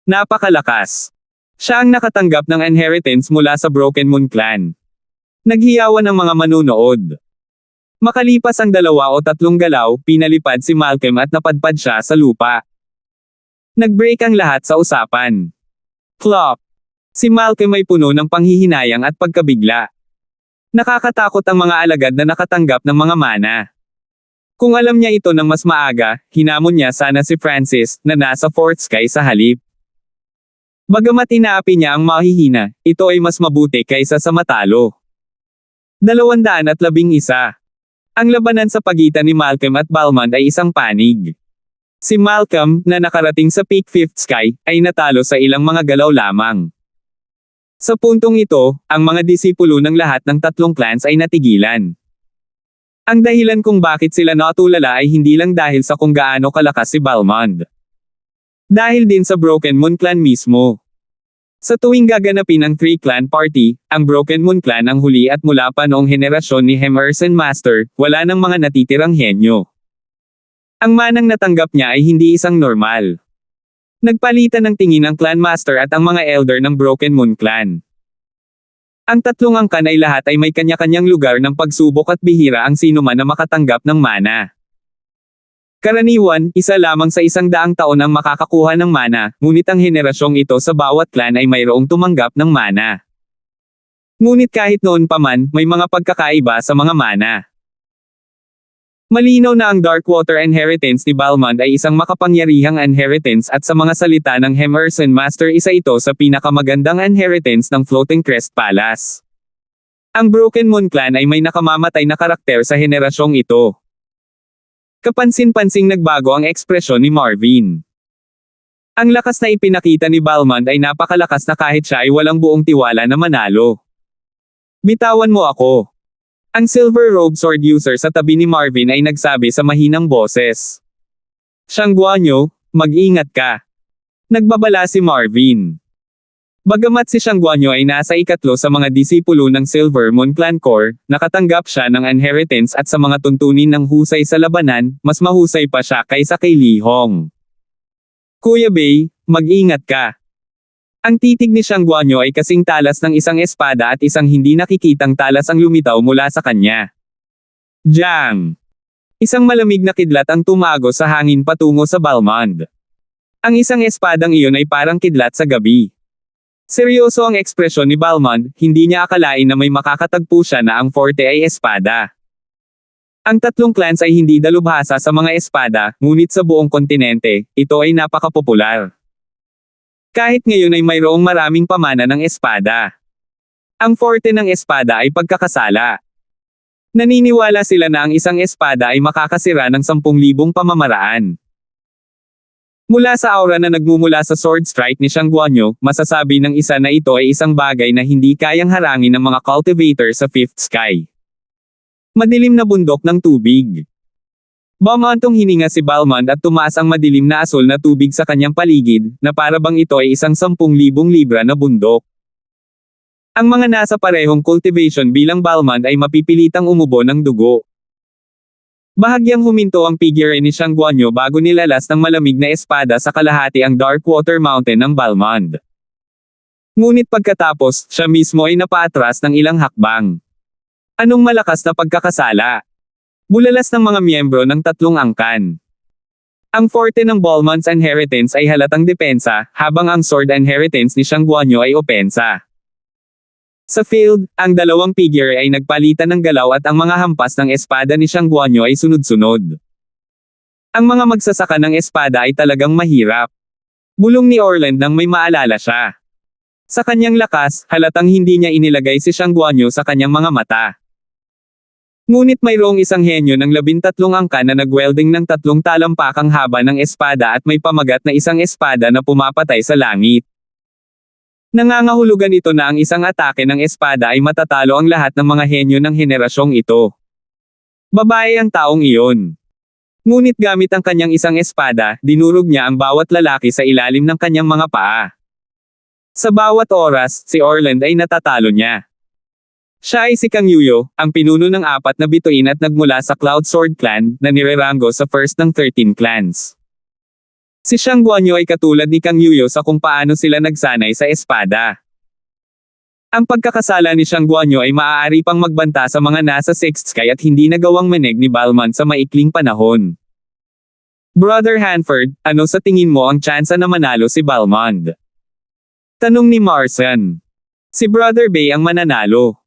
Napakalakas! Siya ang nakatanggap ng inheritance mula sa Broken Moon Clan. Naghiyawan ang mga manunood. Makalipas ang 2 o 3 galaw, pinalipad si Malcolm at napadpad siya sa lupa. Nag-break ang lahat sa usapan. Plop! Si Malcolm ay puno ng panghihinayang at pagkabigla. Nakakatakot ang mga alagad na nakatanggap ng mga mana. Kung alam niya ito ng mas maaga, hinamon niya sana si Francis, na nasa 4th sky sa halip. Bagamat inaapi niya ang mahihina, ito ay mas mabuti kaysa sa matalo. 211. Ang labanan sa pagitan ni Malcolm at Balmond ay isang panig. Si Malcolm, na nakarating sa peak Fifth Sky, ay natalo sa ilang mga galaw lamang. Sa puntong ito, ang mga disipulo ng lahat ng tatlong clans ay natigilan. Ang dahilan kung bakit sila natulala ay hindi lang dahil sa kung gaano kalakas si Balmond. Dahil din sa Broken Moon Clan mismo. Sa tuwing gaganapin ang Three-Clan Party, ang Broken Moon Clan ang huli at mula pa noong henerasyon ni Emerson Master, wala nang mga natitirang henyo. Ang manang natanggap niya ay hindi isang normal. Nagpalitan ng tingin ang Clan Master at ang mga elder ng Broken Moon Clan. Ang tatlong angkan ay lahat ay may kanya-kanyang lugar ng pagsubok at bihira ang sino man na makatanggap ng mana. Karaniwan, isa lamang sa 100 taon ang makakakuha ng mana, ngunit ang henerasyong ito sa bawat clan ay mayroong tumanggap ng mana. Ngunit kahit noon pa man, may mga pagkakaiba sa mga mana. Malinaw na ang Darkwater inheritance ni Balmond ay isang makapangyarihang inheritance at sa mga salita ng Emerson Master isa ito sa pinakamagandang inheritance ng Floating Crest Palace. Ang Broken Moon Clan ay may nakamamatay na karakter sa henerasyong ito. Kapansin-pansing nagbago ang ekspresyon ni Marvin. Ang lakas na ipinakita ni Balmond ay napakalakas na kahit siya ay walang buong tiwala na manalo. Bitawan mo ako. Ang Silver Robe Sword user sa tabi ni Marvin ay nagsabi sa mahinang boses. Xiang Guanyu, mag-ingat ka. Nagbabala si Marvin. Bagamat si Xiang Guanyu ay nasa ikatlo sa mga disipulo ng Silver Moon Clan Core, nakatanggap siya ng inheritance at sa mga tuntunin ng husay sa labanan, mas mahusay pa siya kaysa kay Li Hong. Kuya Bei, mag-ingat ka. Ang titig ni Xiang Guanyu ay kasing talas ng isang espada at isang hindi nakikitang talas ang lumitaw mula sa kanya. Jang! Isang malamig na kidlat ang tumago sa hangin patungo sa Balmond. Ang isang espadang iyon ay parang kidlat sa gabi. Seryoso ang ekspresyon ni Balmond, hindi niya akalain na may makakatagpo siya na ang forte ay espada. Ang tatlong clans ay hindi dalubhasa sa mga espada, ngunit sa buong kontinente, ito ay napakapopular. Kahit ngayon ay mayroong maraming pamana ng espada. Ang forte ng espada ay pagkakasala. Naniniwala sila na ang isang espada ay makakasira ng 10,000 pamamaraan. Mula sa aura na nagmumula sa sword strike ni Xiang Guanyu, masasabi ng isa na ito ay isang bagay na hindi kayang harangin ng mga cultivator sa Fifth Sky. Madilim na bundok ng tubig. Bumantong hininga si Balmond at tumaas ang madilim na asul na tubig sa kanyang paligid, na para bang ito ay isang 10,000 libra na bundok. Ang mga nasa parehong cultivation bilang Balmond ay mapipilitang umubo ng dugo. Bahagyang huminto ang figure ni Xiang Guanyu bago nilalas ng malamig na espada sa kalahati ang Darkwater Mountain ng Balmond. Ngunit pagkatapos, siya mismo ay napaatras ng ilang hakbang. Anong malakas na pagkakasala? Bulalas ng mga miyembro ng tatlong angkan. Ang forte ng Balmond's inheritance ay halatang depensa, habang ang sword inheritance ni Xiang Guanyu ay opensa. Sa field, ang dalawang figure ay nagpalitan ng galaw at ang mga hampas ng espada ni Xiang Guanyu ay sunod-sunod. Ang mga magsasaka ng espada ay talagang mahirap. Bulong ni Orland nang may maalala siya. Sa kanyang lakas, halatang hindi niya inilagay si Xiang Guanyu sa kanyang mga mata. Ngunit mayroong isang henyo ng 13 angkan na nagwelding ng 3 talampakang haba ng espada at may pamagat na isang espada na pumapatay sa langit. Nangangahulugan ito na ang isang atake ng espada ay matatalo ang lahat ng mga henyo ng henerasyong ito. Babae ang taong iyon. Ngunit gamit ang kanyang isang espada, dinurog niya ang bawat lalaki sa ilalim ng kanyang mga paa. Sa bawat oras, si Orland ay natatalo niya. Siya ay si Kang Yuyo, ang pinuno ng 4 na bituin at nagmula sa Cloud Sword Clan, na nirerango sa first ng 13 clans. Si Xiang Guanyu ay katulad ni Kang Yuyo sa kung paano sila nagsanay sa espada. Ang pagkakasala ni Xiang Guanyu ay maaari pang magbanta sa mga nasa 6th Sky at hindi nagawang manig ni Balmond sa maikling panahon. Brother Hanford, ano sa tingin mo ang tsansa na manalo si Balmond? Tanong ni Marson. Si Brother Bei ang mananalo.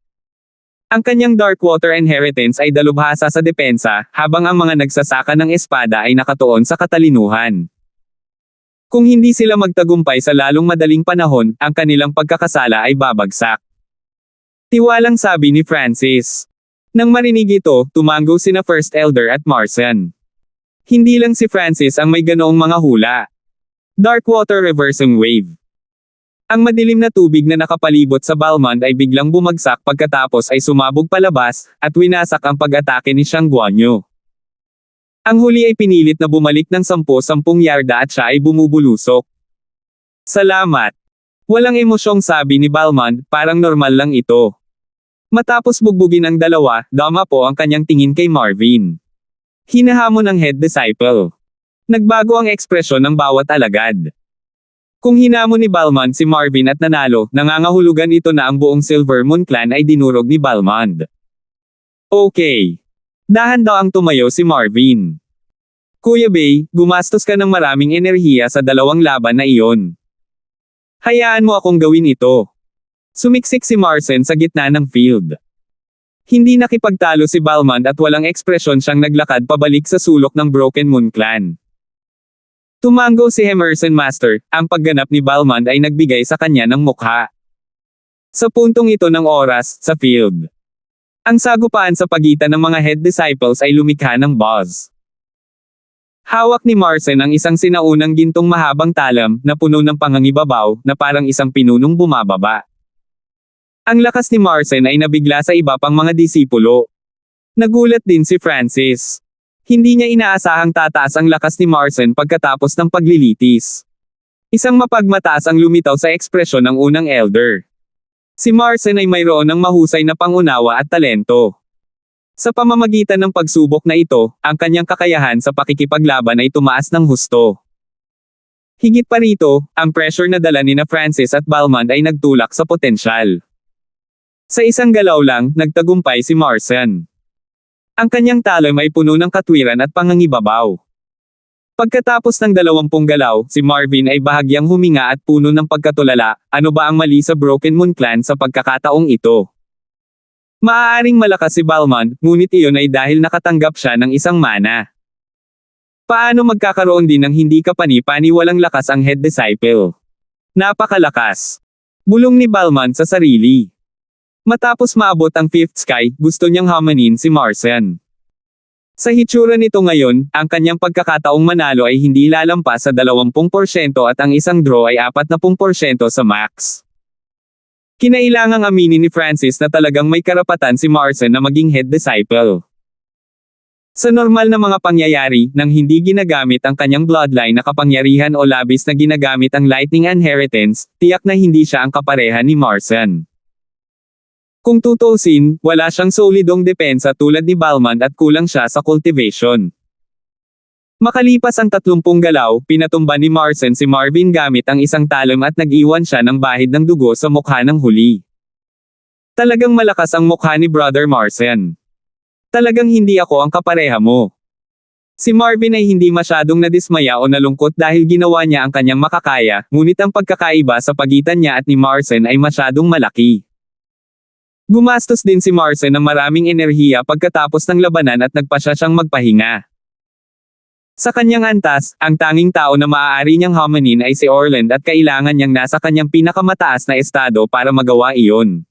Ang kanyang Darkwater inheritance ay dalubhasa sa depensa, habang ang mga nagsasaka ng espada ay nakatuon sa katalinuhan. Kung hindi sila magtagumpay sa lalong madaling panahon, ang kanilang pagkakasala ay babagsak. Tiwalang sabi ni Francis. Nang marinig ito, tumango sina First Elder at Marson. Hindi lang si Francis ang may ganoong mga hula. Darkwater Reversing Wave. Ang madilim na tubig na nakapalibot sa Balmond ay biglang bumagsak pagkatapos ay sumabog palabas, at winasak ang pag-atake ni Xiang Guanyu. Ang huli ay pinilit na bumalik ng 10 yarda at siya ay bumubulusok. Salamat. Walang emosyong sabi ni Balmond, parang normal lang ito. Matapos bugbugin ang dalawa, dama po ang kanyang tingin kay Marvin. Hinahamon ang head disciple. Nagbago ang ekspresyon ng bawat alagad. Kung hinamon ni Balmond si Marvin at nanalo, nangangahulugan ito na ang buong Silver Moon Clan ay dinurog ni Balmond. Okay. Dahan daw ang tumayo si Marvin. Kuya Bay, gumastos ka ng maraming enerhiya sa dalawang laban na iyon. Hayaan mo akong gawin ito. Sumiksik si Marcin sa gitna ng field. Hindi nakipagtalo si Balmond at walang ekspresyon siyang naglakad pabalik sa sulok ng Broken Moon Clan. Tumango si Emerson Master, ang pagganap ni Balmond ay nagbigay sa kanya ng mukha. Sa puntong ito ng oras, sa field. Ang sagupaan sa pagitan ng mga head disciples ay lumikha ng buzz. Hawak ni Marcin ang isang sinaunang gintong mahabang talam, na puno ng pangangibabaw, na parang isang pinunong bumababa. Ang lakas ni Marcin ay nabigla sa iba pang mga disipulo. Nagulat din si Francis. Hindi niya inaasahang tataas ang lakas ni Marcin pagkatapos ng paglilitis. Isang mapagmataas ang lumitaw sa ekspresyon ng unang elder. Si Marcin ay mayroon ng mahusay na pangunawa at talento. Sa pamamagitan ng pagsubok na ito, ang kanyang kakayahan sa pakikipaglaban ay tumaas ng husto. Higit pa rito, ang pressure na dala ni Francis at Balmond ay nagtulak sa potensyal. Sa isang galaw lang, nagtagumpay si Marcin. Ang kanyang talam ay puno ng katwiran at pangangibabaw. Pagkatapos ng 20 galaw, si Marvin ay bahagyang huminga at puno ng pagkatulala. Ano ba ang mali sa Broken Moon Clan sa pagkakataong ito? Maaaring malakas si Balmond, ngunit iyon ay dahil nakatanggap siya ng isang mana. Paano magkakaroon din ng hindi kapani-paniwalang lakas ang head disciple? Napakalakas. Bulong ni Balmond sa sarili. Matapos maabot ang 5th sky, gusto niyang hamanin si Marcin. Sa hitsura nito ngayon, ang kanyang pagkakataong manalo ay hindi lalampas sa 20% at ang isang draw ay 40% sa max. Kinailangang aminin ni Francis na talagang may karapatan si Marcin na maging head disciple. Sa normal na mga pangyayari, nang hindi ginagamit ang kanyang bloodline na kapangyarihan o labis na ginagamit ang lightning inheritance, tiyak na hindi siya ang kapareha ni Marcin. Kung tutuusin, wala siyang solidong depensa tulad ni Balmond at kulang siya sa cultivation. Makalipas ang 30 galaw, pinatumba ni Marcin si Marvin gamit ang isang talam at nag-iwan siya ng bahid ng dugo sa mukha ng huli. Talagang malakas ang mukha ni Brother Marcin. Talagang hindi ako ang kapareha mo. Si Marvin ay hindi masyadong nadismaya o nalungkot dahil ginawa niya ang kanyang makakaya, ngunit ang pagkakaiba sa pagitan niya at ni Marcin ay masyadong malaki. Gumastos din si Marcin ng maraming enerhiya pagkatapos ng labanan at nagpasya siyang magpahinga. Sa kanyang antas, ang tanging tao na maaari niyang hamanin ay si Orland at kailangan niyang nasa kanyang pinakamataas na estado para magawa iyon.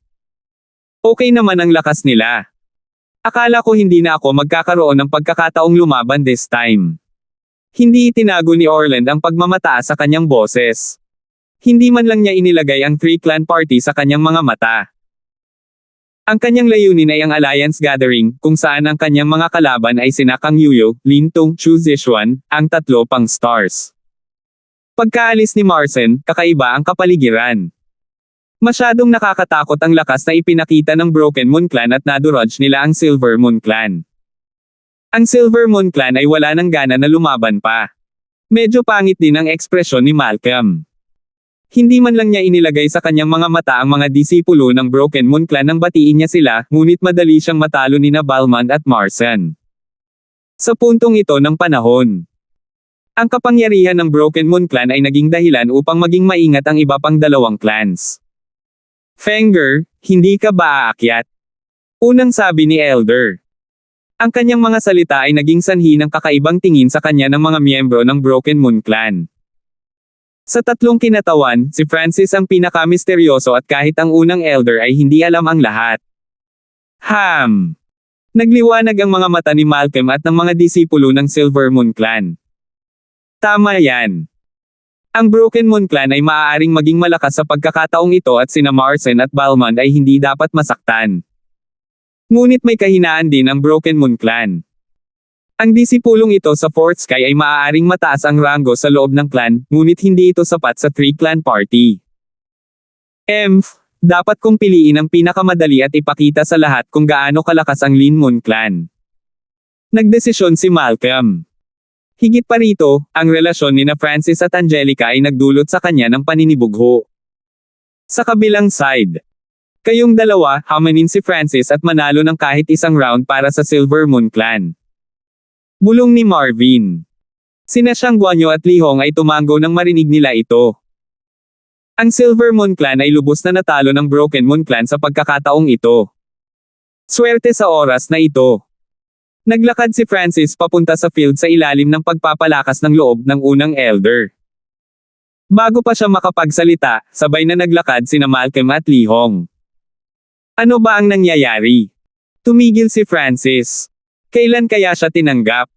Okay naman ang lakas nila. Akala ko hindi na ako magkakaroon ng pagkakataong lumaban this time. Hindi itinago ni Orland ang pagmamataas sa kanyang boses. Hindi man lang niya inilagay ang 3-clan party sa kanyang mga mata. Ang kanyang layunin ay ang Alliance Gathering, kung saan ang kanyang mga kalaban ay sina Kang Yuyo, Lin Tong, Chu Zishuan, ang 3 pang stars. Pagkaalis ni Marcin, kakaiba ang kapaligiran. Masyadong nakakatakot ang lakas na ipinakita ng Broken Moon Clan at nadurudge nila ang Silver Moon Clan. Ang Silver Moon Clan ay wala ng gana na lumaban pa. Medyo pangit din ang ekspresyon ni Malcolm. Hindi man lang niya inilagay sa kanyang mga mata ang mga disipulo ng Broken Moon Clan nang batiin niya sila, ngunit madali siyang matalo nina Balmond at Marcin. Sa puntong ito ng panahon, ang kapangyarihan ng Broken Moon Clan ay naging dahilan upang maging maingat ang iba pang 2 clans. Fenger, hindi ka ba aakyat? Unang sabi ni Elder. Ang kanyang mga salita ay naging sanhi ng kakaibang tingin sa kanya ng mga miyembro ng Broken Moon Clan. Sa 3 kinatawan, si Francis ang pinakamisteryoso at kahit ang unang elder ay hindi alam ang lahat. Nagliwanag ang mga mata ni Malcolm at ng mga disipulo ng Silver Moon Clan. Tama yan. Ang Broken Moon Clan ay maaaring maging malakas sa pagkakataong ito at sina Marsen at Balmond ay hindi dapat masaktan. Ngunit may kahinaan din ang Broken Moon Clan. Ang disipulong ito sa Fourth Sky ay maaaring mataas ang ranggo sa loob ng clan, ngunit hindi ito sapat sa three-clan party. Dapat kong piliin ang pinakamadali at ipakita sa lahat kung gaano kalakas ang Lin Moon Clan. Nagdesisyon si Malcolm. Higit pa rito, ang relasyon ni Francis at Angelica ay nagdulot sa kanya ng paninibugho. Sa kabilang side, kayong dalawa, hamanin si Francis at manalo ng kahit isang round para sa Silver Moon Clan. Bulong ni Marvin. Sina Xiang Guanyu at Li Hong ay tumango nang marinig nila ito. Ang Silver Moon Clan ay lubos na natalo ng Broken Moon Clan sa pagkakataong ito. Swerte sa oras na ito. Naglakad si Francis papunta sa field sa ilalim ng pagpapalakas ng loob ng unang elder. Bago pa siya makapagsalita, sabay na naglakad sina Malcolm at Li Hong. Ano ba ang nangyayari? Tumigil si Francis. Kailan kaya siya tinanggap?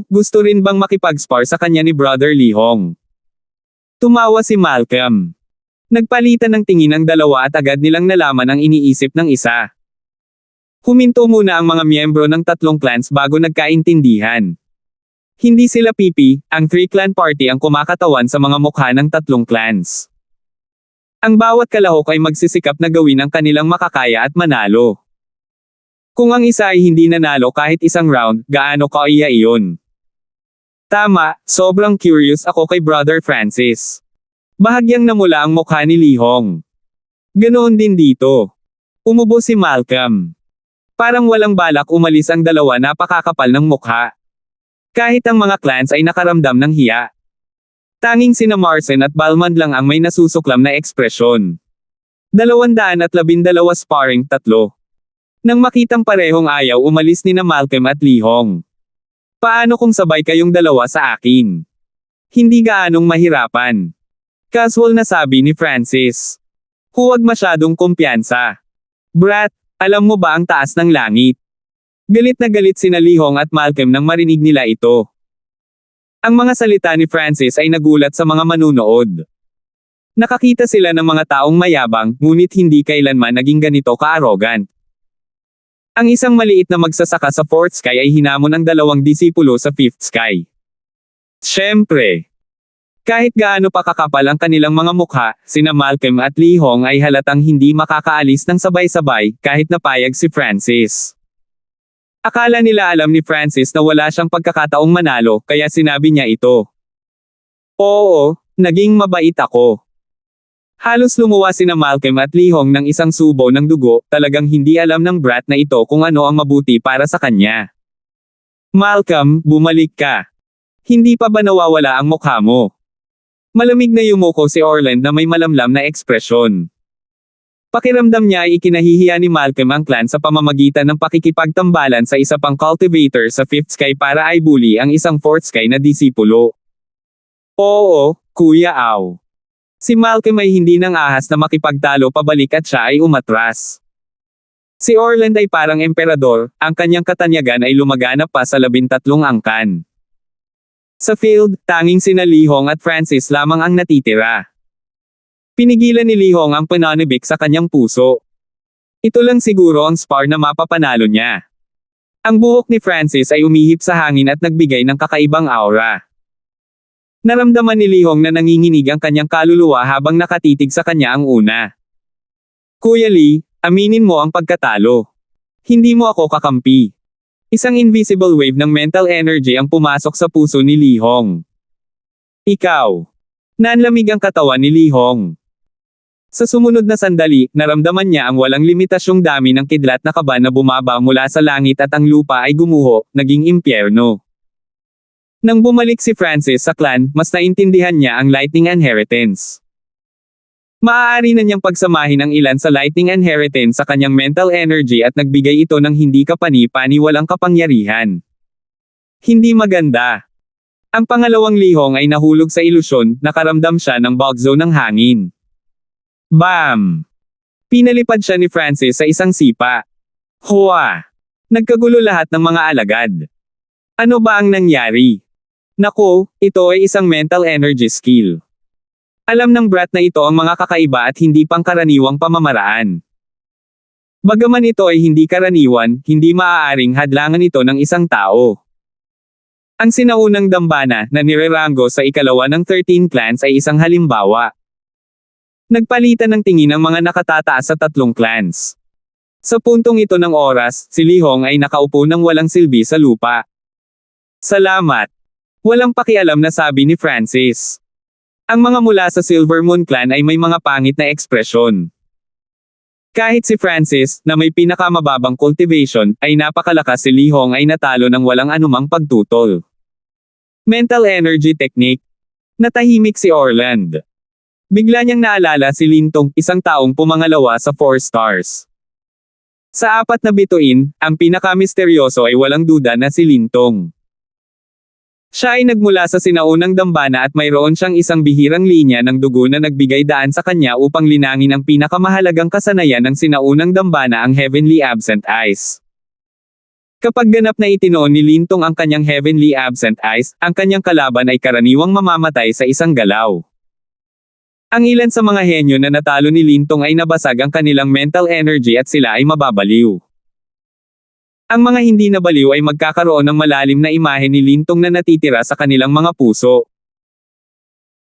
Gusto rin bang makipag-spar sa kanya ni Brother Li Hong? Tumawa si Malcolm. Nagpalitan ng tingin ang dalawa at agad nilang nalaman ang iniisip ng isa. Huminto muna ang mga miyembro ng tatlong clans bago nagkaintindihan. Hindi sila pipi, ang three-clan party ang kumakatawan sa mga mukha ng tatlong clans. Ang bawat kalahok ay magsisikap na gawin ang kanilang makakaya at manalo. Kung ang isa ay hindi nanalo kahit isang round, gaano kaya iyon? Tama, sobrang curious ako kay Brother Francis. Bahagyang namula ang mukha ni Li Hong. Ganoon din dito. Umubo si Malcolm. Parang walang balak umalis ang dalawa, napakakapal ng mukha. Kahit ang mga clans ay nakaramdam ng hiya. Tanging sina Marsen at Balmond lang ang may nasusuklam na ekspresyon. 212 sparring 3. Nang makitang parehong ayaw umalis nina Malcolm at Li Hong. Paano kung sabay kayong dalawa sa akin? Hindi gaanong mahirapan. Casual na sabi ni Francis. Huwag masyadong kumpiyansa. Brat, alam mo ba ang taas ng langit? Galit na galit sina Li Hong at Malcolm nang marinig nila ito. Ang mga salita ni Francis ay nagulat sa mga manunood. Nakakita sila ng mga taong mayabang, ngunit hindi kailanman naging ganito ka-arrogant. Ang isang maliit na magsasaka sa Fourth Sky ay hinamon ang dalawang disipulo sa Fifth Sky. Siyempre, kahit gaano pa kakapal ang kanilang mga mukha, sina Malcolm at Li Hong ay halatang hindi makakaalis ng sabay-sabay, kahit napayag si Francis. Akala nila alam ni Francis na wala siyang pagkakataong manalo, kaya sinabi niya ito. Oo, naging mabait ako. Halos lumuwa sina Malcolm at Li Hong ng isang subo ng dugo, talagang hindi alam ng brat na ito kung ano ang mabuti para sa kanya. Malcolm, bumalik ka. Hindi pa ba nawawala ang mukha mo? Malamig na yumuko si Orland na may malamlam na ekspresyon. Pakiramdam niya ay ikinahihiya ni Malcolm ang clan sa pamamagitan ng pakikipagtambalan sa isa pang cultivator sa Fifth Sky para ay bully ang isang Fourth Sky na disipulo. Oo, Kuya Au. Si Malcolm ay hindi nang ahas na makipagtalo pabalik at siya ay umatras. Si Orland ay parang emperador, ang kanyang katanyagan ay lumaganap pa sa 13 angkan. Sa field, tanging sina Li Hong at Francis lamang ang natitira. Pinigilan ni Li Hong ang pananibik sa kanyang puso. Ito lang siguro ang spar na mapapanalo niya. Ang buhok ni Francis ay umihip sa hangin at nagbigay ng kakaibang aura. Naramdaman ni Li Hong na nanginginig ang kanyang kaluluwa habang nakatitig sa kanya ang una. Kuya Li, aminin mo ang pagkatalo. Hindi mo ako kakampi. Isang invisible wave ng mental energy ang pumasok sa puso ni Li Hong. Ikaw. Nanlamig ang katawan ni Li Hong. Sa sumunod na sandali, naramdaman niya ang walang limitasyong dami ng kidlat na kaba na bumaba mula sa langit at ang lupa ay gumuho, naging impyerno. Nang bumalik si Francis sa clan, mas naintindihan niya ang Lightning Inheritance. Maaari na niyang pagsamahin ang ilan sa Lightning Inheritance sa kanyang mental energy at nagbigay ito ng hindi kapani-pani walang kapangyarihan. Hindi maganda. Ang pangalawang Li Hong ay nahulog sa ilusyon, nakaramdam siya ng bugzo ng hangin. Bam! Pinalipad siya ni Francis sa isang sipa. Hua! Nagkagulo lahat ng mga alagad. Ano ba ang nangyari? Nako, ito ay isang mental energy skill. Alam ng brat na ito ang mga kakaiba at hindi pangkaraniwang pamamaraan. Bagaman ito ay hindi karaniwan, hindi maaaring hadlangan ito ng isang tao. Ang sinaunang dambana na nireranggo sa ikalawa ng 13 clans ay isang halimbawa. Nagpalitan ng tingin ang mga nakatataas sa tatlong clans. Sa puntong ito ng oras, si Li Hong ay nakaupo ng walang silbi sa lupa. Salamat. Walang pakialam na sabi ni Francis. Ang mga mula sa Silver Moon Clan ay may mga pangit na ekspresyon. Kahit si Francis, na may pinakamababang cultivation, ay napakalakas, si Li Hong ay natalo ng walang anumang pagtutol. Mental Energy Technique. Natahimik si Orland. Bigla niyang naalala si Lintong, isang taong pumangalawa sa 4 stars. Sa 4 na bituin, ang pinakamisteryoso ay walang duda na si Lintong. Siya ay nagmula sa sinaunang dambana at mayroon siyang isang bihirang linya ng dugo na nagbigay daan sa kanya upang linangin ang pinakamahalagang kasanayan ng sinaunang dambana, ang Heavenly Absent Eyes. Kapag ganap na itinoon ni Lintong ang kanyang Heavenly Absent Eyes, ang kanyang kalaban ay karaniwang mamamatay sa isang galaw. Ang ilan sa mga henyo na natalo ni Lintong ay nabasag ang kanilang mental energy at sila ay mababaliw. Ang mga hindi nabaliw ay magkakaroon ng malalim na imahe ni Lintong na natitira sa kanilang mga puso.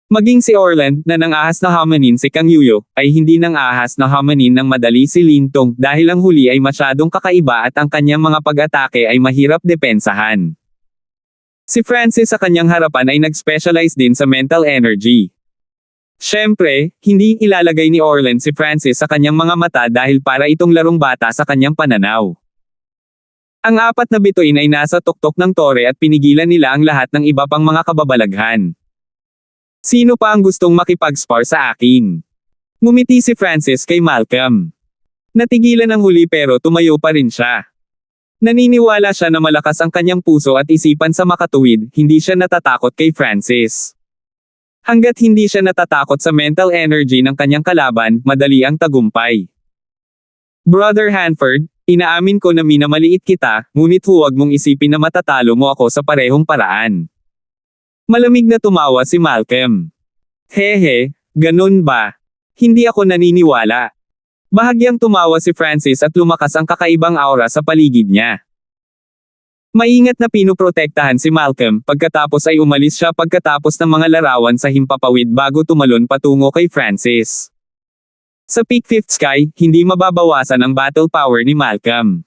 Maging si Orland, na nang-ahas na hamanin si Kang Yuyo, ay hindi nang-ahas na hamanin ng madali si Lintong dahil ang huli ay masyadong kakaiba at ang kanyang mga pag-atake ay mahirap depensahan. Si Francis sa kanyang harapan ay nag-specialize din sa mental energy. Siyempre, hindi ilalagay ni Orland si Francis sa kanyang mga mata dahil para itong larong bata sa kanyang pananaw. Ang 4 na bituin ay nasa tuktok ng tore at pinigilan nila ang lahat ng iba pang mga kababalaghan. Sino pa ang gustong makipag-spar sa akin? Ngumiti si Francis kay Malcolm. Natigilan ang huli pero tumayo pa rin siya. Naniniwala siya na malakas ang kanyang puso at isipan sa makatuwid, hindi siya natatakot kay Francis. Hanggat hindi siya natatakot sa mental energy ng kanyang kalaban, madali ang tagumpay. Brother Hanford, inaamin ko na minamaliit kita, ngunit huwag mong isipin na matatalo mo ako sa parehong paraan. Malamig na tumawa si Malcolm. Hehe, ganun ba? Hindi ako naniniwala. Bahagyang tumawa si Francis at lumakas ang kakaibang aura sa paligid niya. Maingat na pinoprotektahan si Malcolm, pagkatapos ay umalis siya pagkatapos ng mga larawan sa himpapawid bago tumalon patungo kay Francis. Sa Peak Fifth Sky, hindi mababawasan ang battle power ni Malcolm.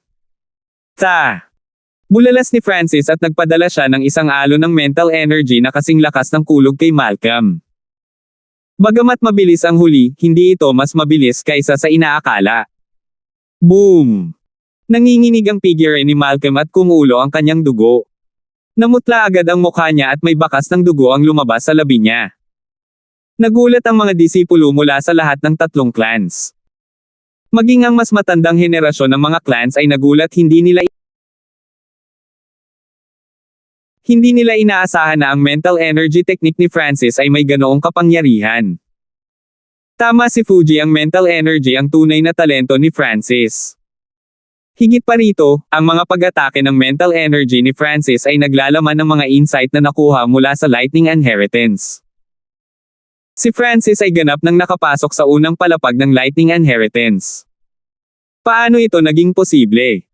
Bulalas ni Francis at nagpadala siya ng isang alon ng mental energy na kasing lakas ng kulog kay Malcolm. Bagamat mabilis ang huli, hindi ito mas mabilis kaysa sa inaakala. Boom! Nanginginig ang figure ni Malcolm at kumulo ang kanyang dugo. Namutla agad ang mukha niya at may bakas ng dugo ang lumabas sa labi niya. Nagulat ang mga disipulo mula sa lahat ng 3 clans. Maging ang mas matandang henerasyon ng mga clans ay nagulat, hindi nila inaasahan na ang mental energy technique ni Francis ay may ganoong kapangyarihan. Tama si Fuji, ang mental energy ang tunay na talento ni Francis. Higit pa rito, ang mga pag-atake ng mental energy ni Francis ay naglalaman ng mga insight na nakuha mula sa Lightning Inheritance. Si Francis ay ganap nang nakapasok sa unang palapag ng Lightning Inheritance. Paano ito naging posible?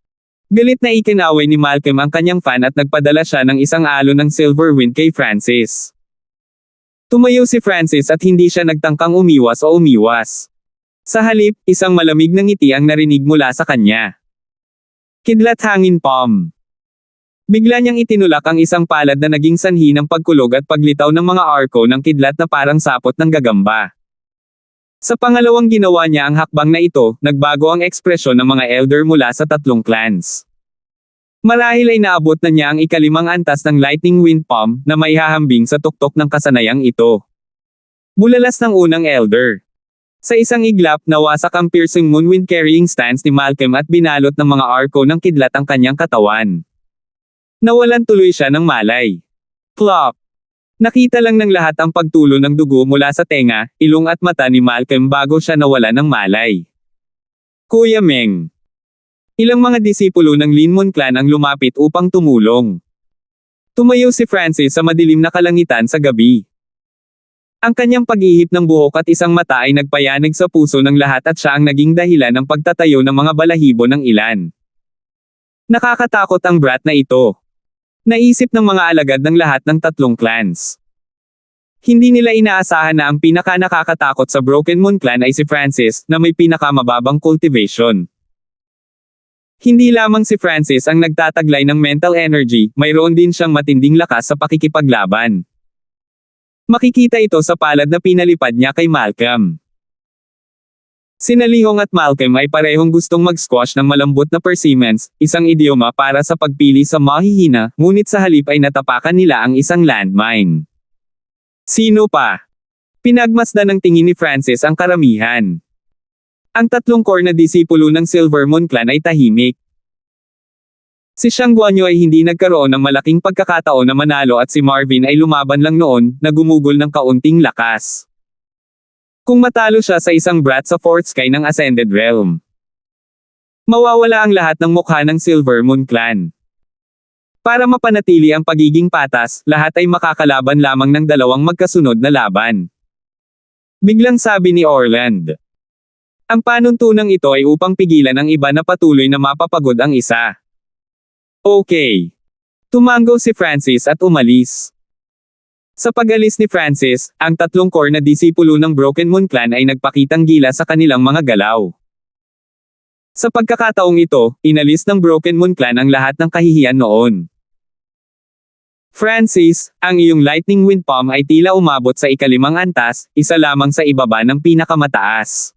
Galit na ikinaway ni Malcolm ang kanyang fan at nagpadala siya ng isang alon ng Silver Wind kay Francis. Tumayo si Francis at hindi siya nagtangkang umiwas o umiwas. Sa halip, isang malamig na ngiti ang narinig mula sa kanya. Kidlat hangin palm. Bigla niyang itinulak ang isang palad na naging sanhi ng pagkulog at paglitaw ng mga arko ng kidlat na parang sapot ng gagamba. Sa pangalawang ginawa niya ang hakbang na ito, nagbago ang ekspresyon ng mga elder mula sa 3 clans. Marahil ay naabot na niya ang ika-5 antas ng Lightning Wind Palm na may hahambing sa tuktok ng kasanayang ito. Bulalas ng unang elder. Sa isang iglap, nawasak ang piercing moonwind carrying stance ni Malcolm at binalot ng mga arko ng kidlat ang kanyang katawan. Nawalan tuloy siya ng malay. Plop! Nakita lang ng lahat ang pagtulo ng dugo mula sa tenga, ilong at mata ni Malcolm bago siya nawala ng malay. Kuya Meng. Ilang mga disipulo ng Linmon clan ang lumapit upang tumulong. Tumayo si Francis sa madilim na kalangitan sa gabi. Ang kanyang pag-ihip ng buhok at isang mata ay nagpayanig sa puso ng lahat at siya ang naging dahilan ng pagtatayo ng mga balahibo ng ilan. Nakakatakot ang brat na ito. Naisip ng mga alagad ng lahat ng tatlong clans. Hindi nila inaasahan na ang pinaka-nakakatakot sa Broken Moon clan ay si Francis, na may pinakamababang cultivation. Hindi lamang si Francis ang nagtataglay ng mental energy, mayroon din siyang matinding lakas sa pakikipaglaban. Makikita ito sa palad na pinalipad niya kay Malcolm. Sina Lihong at Malcolm ay parehong gustong mag-squash ng malambot na persimmons, isang idioma para sa pagpili sa mahihina, ngunit sa halip ay natapakan nila ang isang landmine. Sino pa? Pinagmasdan ng tingin ni Francis ang karamihan. Ang tatlong core na disipulo ng Silver Moon clan ay tahimik. Si Xiang Guanyu ay hindi nagkaroon ng malaking pagkakataon na manalo at si Marvin ay lumaban lang noon, na gumugol ng kaunting lakas. Kung matalo siya sa isang brat sa Fourth Sky ng Ascended Realm, mawawala ang lahat ng mukha ng Silver Moon clan. Para mapanatili ang pagiging patas, lahat ay makakalaban lamang ng dalawang magkasunod na laban. Biglang sabi ni Orland. Ang panuntunang ito ay upang pigilan ang iba na patuloy na mapapagod ang isa. Okay. Tumango si Francis at umalis. Sa pag-alis ni Francis, ang tatlong core na disipulo ng Broken Moon clan ay nagpakitang gila sa kanilang mga galaw. Sa pagkakataong ito, inalis ng Broken Moon clan ang lahat ng kahihiyan noon. Francis, ang iyong lightning wind palm ay tila umabot sa ikalimang antas, isa lamang sa ibaba ng pinakamataas.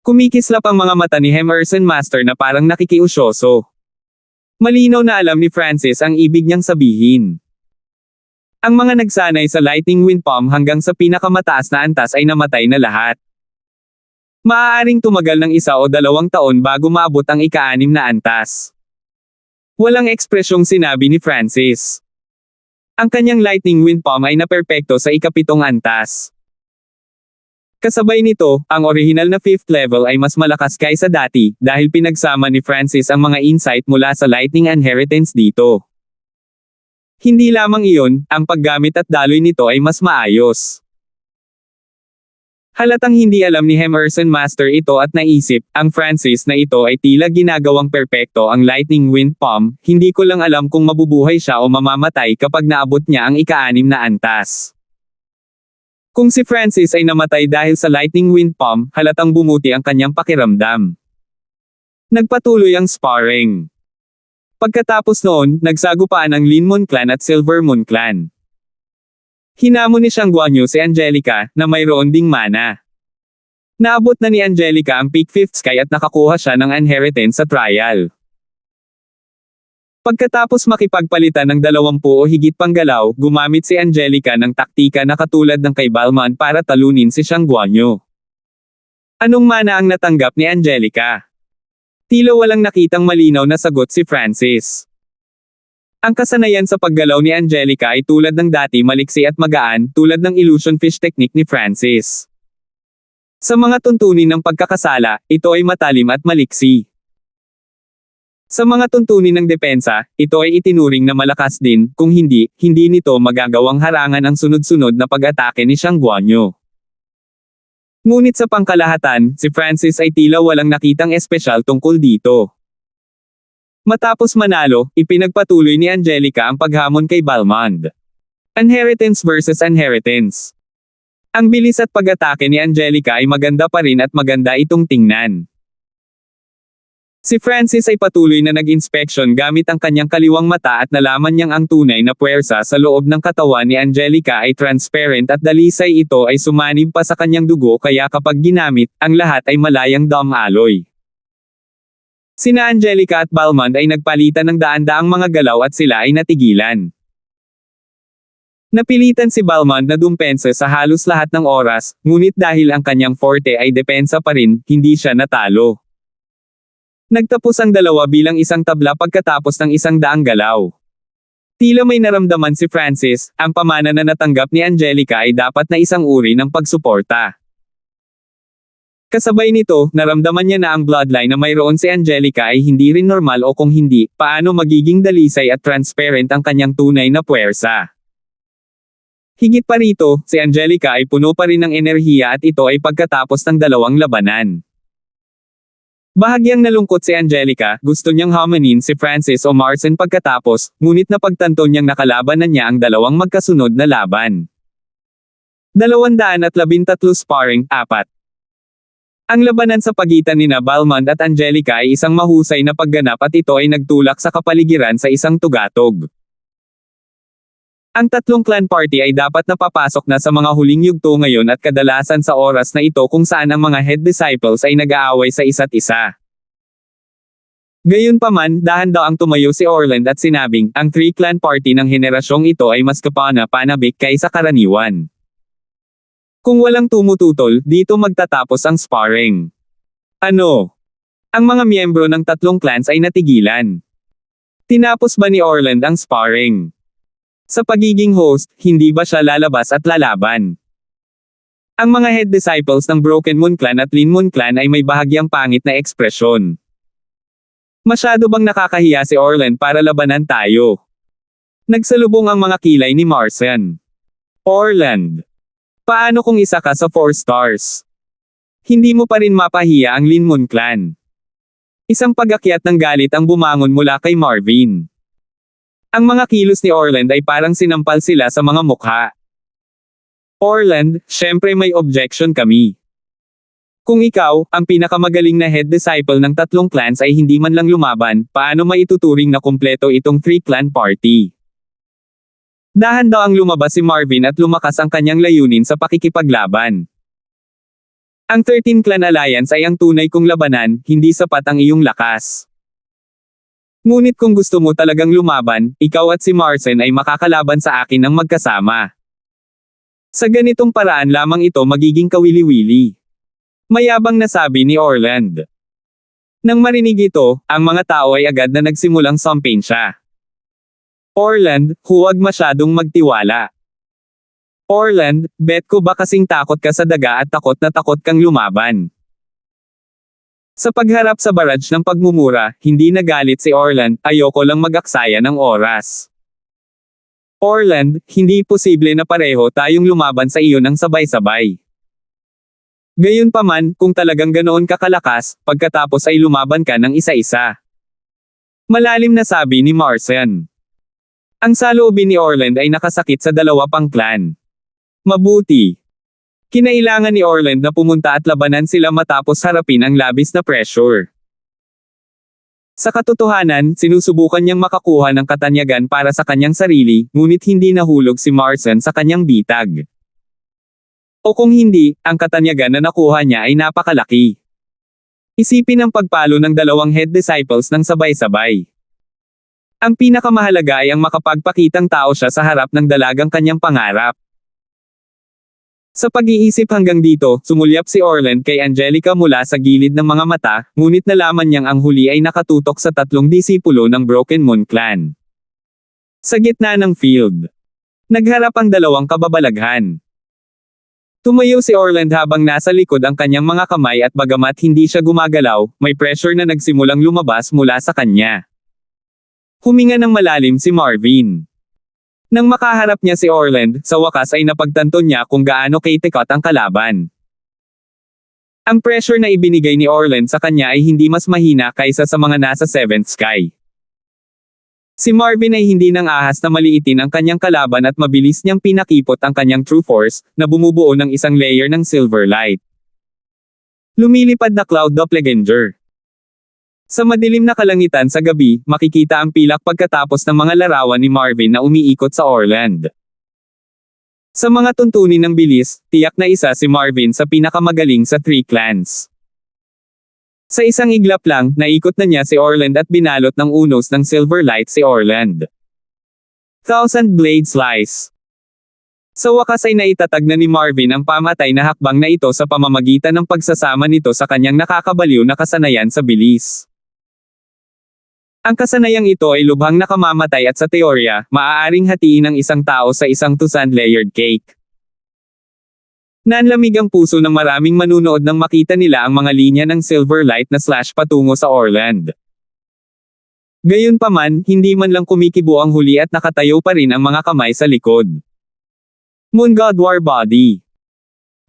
Kumikislap ang mga mata ni Emerson Master na parang nakikiusyoso. Malinaw na alam ni Francis ang ibig niyang sabihin. Ang mga nagsanay sa lightning wind palm hanggang sa pinakamataas na antas ay namatay na lahat. Maaaring tumagal ng 1 o 2 taon bago maabot ang ika-6 na antas. Walang ekspresyong sinabi ni Francis. Ang kanyang lightning wind palm ay naperpekto sa ika-7 antas. Kasabay nito, ang original na 5th level ay mas malakas kaysa dati, dahil pinagsama ni Francis ang mga insight mula sa lightning inheritance dito. Hindi lamang iyon, ang paggamit at daloy nito ay mas maayos. Halatang hindi alam ni Emerson Master ito at naisip, ang Francis na ito ay tila ginagawang perpekto ang lightning wind palm, hindi ko lang alam kung mabubuhay siya o mamamatay kapag naabot niya ang ika-6 na antas. Kung si Francis ay namatay dahil sa lightning wind palm, halatang bumuti ang kanyang pakiramdam. Nagpatuloy ang sparring. Pagkatapos noon, nagsagupaan ang Linmon clan at Silver Moon clan. Hinamon ni Xiang Guanyu si Angelica, na mayroon ding mana. Naabot na ni Angelica ang peak 5th sky at nakakuha siya ng inheritance sa trial. Pagkatapos makipagpalitan ng 20 o higit pang galaw, gumamit si Angelica ng taktika na katulad ng kay Balmond para talunin si Xiang Guanyu. Anong mana ang natanggap ni Angelica? Tila walang nakitang malinaw na sagot si Francis. Ang kasanayan sa paggalaw ni Angelica ay tulad ng dati maliksi at magaan, tulad ng illusion fish technique ni Francis. Sa mga tuntunin ng pagkakasala, ito ay matalim at maliksi. Sa mga tuntunin ng depensa, ito ay itinuring na malakas din, kung hindi nito magagawang harangan ang sunod-sunod na pag-atake ni Xiang Guanyu. Ngunit sa pangkalahatan, si Francis ay tila walang nakitang espesyal tungkol dito. Matapos manalo, ipinagpatuloy ni Angelica ang paghamon kay Balmond. Inheritance versus inheritance. Ang bilis at pag-atake ni Angelica ay maganda pa rin at maganda itong tingnan. Si Francis ay patuloy na nag-inspection gamit ang kanyang kaliwang mata at nalaman niyang ang tunay na puwersa sa loob ng katawan ni Angelica ay transparent at dalisay ito ay sumanib pa sa kanyang dugo kaya kapag ginamit, ang lahat ay malayang dam alloy. Sina Angelica at Balmond ay nagpalitan ng daan-daang mga galaw at sila ay natigilan. Napilitan si Balmond na dumpensa sa halos lahat ng oras, ngunit dahil ang kanyang forte ay depensa pa rin, hindi siya natalo. Nagtapos ang dalawa bilang isang tabla pagkatapos ng 100 galaw. Tila may naramdaman si Francis, ang pamana na natanggap ni Angelica ay dapat na isang uri ng pagsuporta. Kasabay nito, naramdaman niya na ang bloodline na mayroon si Angelica ay hindi rin normal o kung hindi, paano magiging dalisay at transparent ang kanyang tunay na puwersa. Higit pa rito, si Angelica ay puno pa rin ng enerhiya at ito ay pagkatapos ng dalawang labanan. Bahagyang nalungkot si Angelica, gusto niyang hamanin si Francis o Marcin pagkatapos, ngunit napagtanto niyang nakalaban na niya ang dalawang magkasunod na laban. 213 sparring, 4. Ang labanan sa pagitan nina Balmond at Angelica ay isang mahusay na pagganap at ito ay nagtulak sa kapaligiran sa isang tugatog. Ang tatlong clan party ay dapat napapasok na sa mga huling yugto ngayon at kadalasan sa oras na ito kung saan ang mga head disciples ay nag-aaway sa isa't isa. Gayunpaman, dahan-daang tumayo si Orland at sinabing, ang three-clan party ng henerasyong ito ay mas kapana-panabik kaysa karaniwan. Kung walang tumututol, dito magtatapos ang sparring. Ano? Ang mga miyembro ng tatlong clans ay natigilan. Tinapos ba ni Orland ang sparring? Sa pagiging host, hindi ba siya lalabas at lalaban? Ang mga head disciples ng Broken Moon Clan at Lin Moon Clan ay may bahagyang pangit na ekspresyon. Masyado bang nakakahiya si Orland para labanan tayo? Nagsalubong ang mga kilay ni Marcin. Orland. Paano kung isa ka sa 4 stars? Hindi mo pa rin mapahiya ang Lin Moon Clan. Isang pag-akyat ng galit ang bumangon mula kay Marvin. Ang mga kilos ni Orland ay parang sinampal sila sa mga mukha. Orland, syempre may objection kami. Kung ikaw, ang pinakamagaling na head disciple ng tatlong clans ay hindi man lang lumaban, paano maituturing na kumpleto itong 3-clan party? Dahan-daang lumabas si Marvin at lumakas ang kanyang layunin sa pakikipaglaban. Ang 13-clan alliance ay ang tunay kong labanan, hindi sapat ang iyong lakas. Ngunit kung gusto mo talagang lumaban, ikaw at si Marcin ay makakalaban sa akin ng magkasama. Sa ganitong paraan lamang ito magiging kawili-wili. Mayabang na sabi ni Orland. Nang marinig ito, ang mga tao ay agad na nagsimulang sampain siya. Orland, huwag masyadong magtiwala. Orland, bet ko ba kasing takot ka sa daga at takot na takot kang lumaban. Sa pagharap sa barrage ng pagmumura, hindi nagalit si Orland, ayoko lang mag-aksaya ng oras. Orland, hindi posible na pareho tayong lumaban sa iyo ng sabay-sabay. Gayunpaman, kung talagang ganoon ka kalakas, pagkatapos ay lumaban ka ng isa-isa. Malalim na sabi ni Marcin. Ang saloobin ni Orland ay nakasakit sa dalawa pang clan. Mabuti. Kinailangan ni Orland na pumunta at labanan sila matapos harapin ang labis na pressure. Sa katotohanan, sinusubukan niyang makakuha ng katanyagan para sa kanyang sarili, ngunit hindi nahulog si Marcin sa kanyang bitag. O kung hindi, ang katanyagan na nakuha niya ay napakalaki. Isipin ang pagpalo ng dalawang head disciples ng sabay-sabay. Ang pinakamahalaga ay ang makapagpakitang tao siya sa harap ng dalagang kanyang pangarap. Sa pag-iisip hanggang dito, sumulyap si Orland kay Angelica mula sa gilid ng mga mata, ngunit nalaman niyang ang huli ay nakatutok sa tatlong disipulo ng Broken Moon Clan. Sa gitna ng field, nagharap ang dalawang kababalaghan. Tumayo si Orland habang nasa likod ang kanyang mga kamay at bagamat hindi siya gumagalaw, may pressure na nagsimulang lumabas mula sa kanya. Huminga ng malalim si Marvin. Nang makaharap niya si Orland, sa wakas ay napagtanto niya kung gaano kaitikot ang kalaban. Ang pressure na ibinigay ni Orland sa kanya ay hindi mas mahina kaysa sa mga nasa 7th sky. Si Marvin ay hindi nang ahas na maliitin ang kanyang kalaban at mabilis niyang pinakipot ang kanyang true force, na bumubuo ng isang layer ng silver light. Lumilipad na Cloud Doppelganger. Sa madilim na kalangitan sa gabi, makikita ang pilak pagkatapos ng mga larawan ni Marvin na umiikot sa Orland. Sa mga tuntunin ng bilis, tiyak na isa si Marvin sa pinakamagaling sa 3 clans. Sa isang iglap lang, naikot na niya si Orland at binalot ng unos ng silver light si Orland. 1000 Blade Slice. Sa wakas ay naitatag na ni Marvin ang pamatay na hakbang na ito sa pamamagitan ng pagsasama nito sa kanyang nakakabaliw na kasanayan sa bilis. Ang kasanayang ito ay lubhang nakamamatay at sa teorya, maaaring hatiin ang isang tao sa isang 200 layered cake. Nanlamig ang puso ng maraming manunood nang makita nila ang mga linya ng silver light na slash patungo sa Orland. Gayunpaman, hindi man lang kumikibo ang huli at nakatayo pa rin ang mga kamay sa likod. Moon God War Body.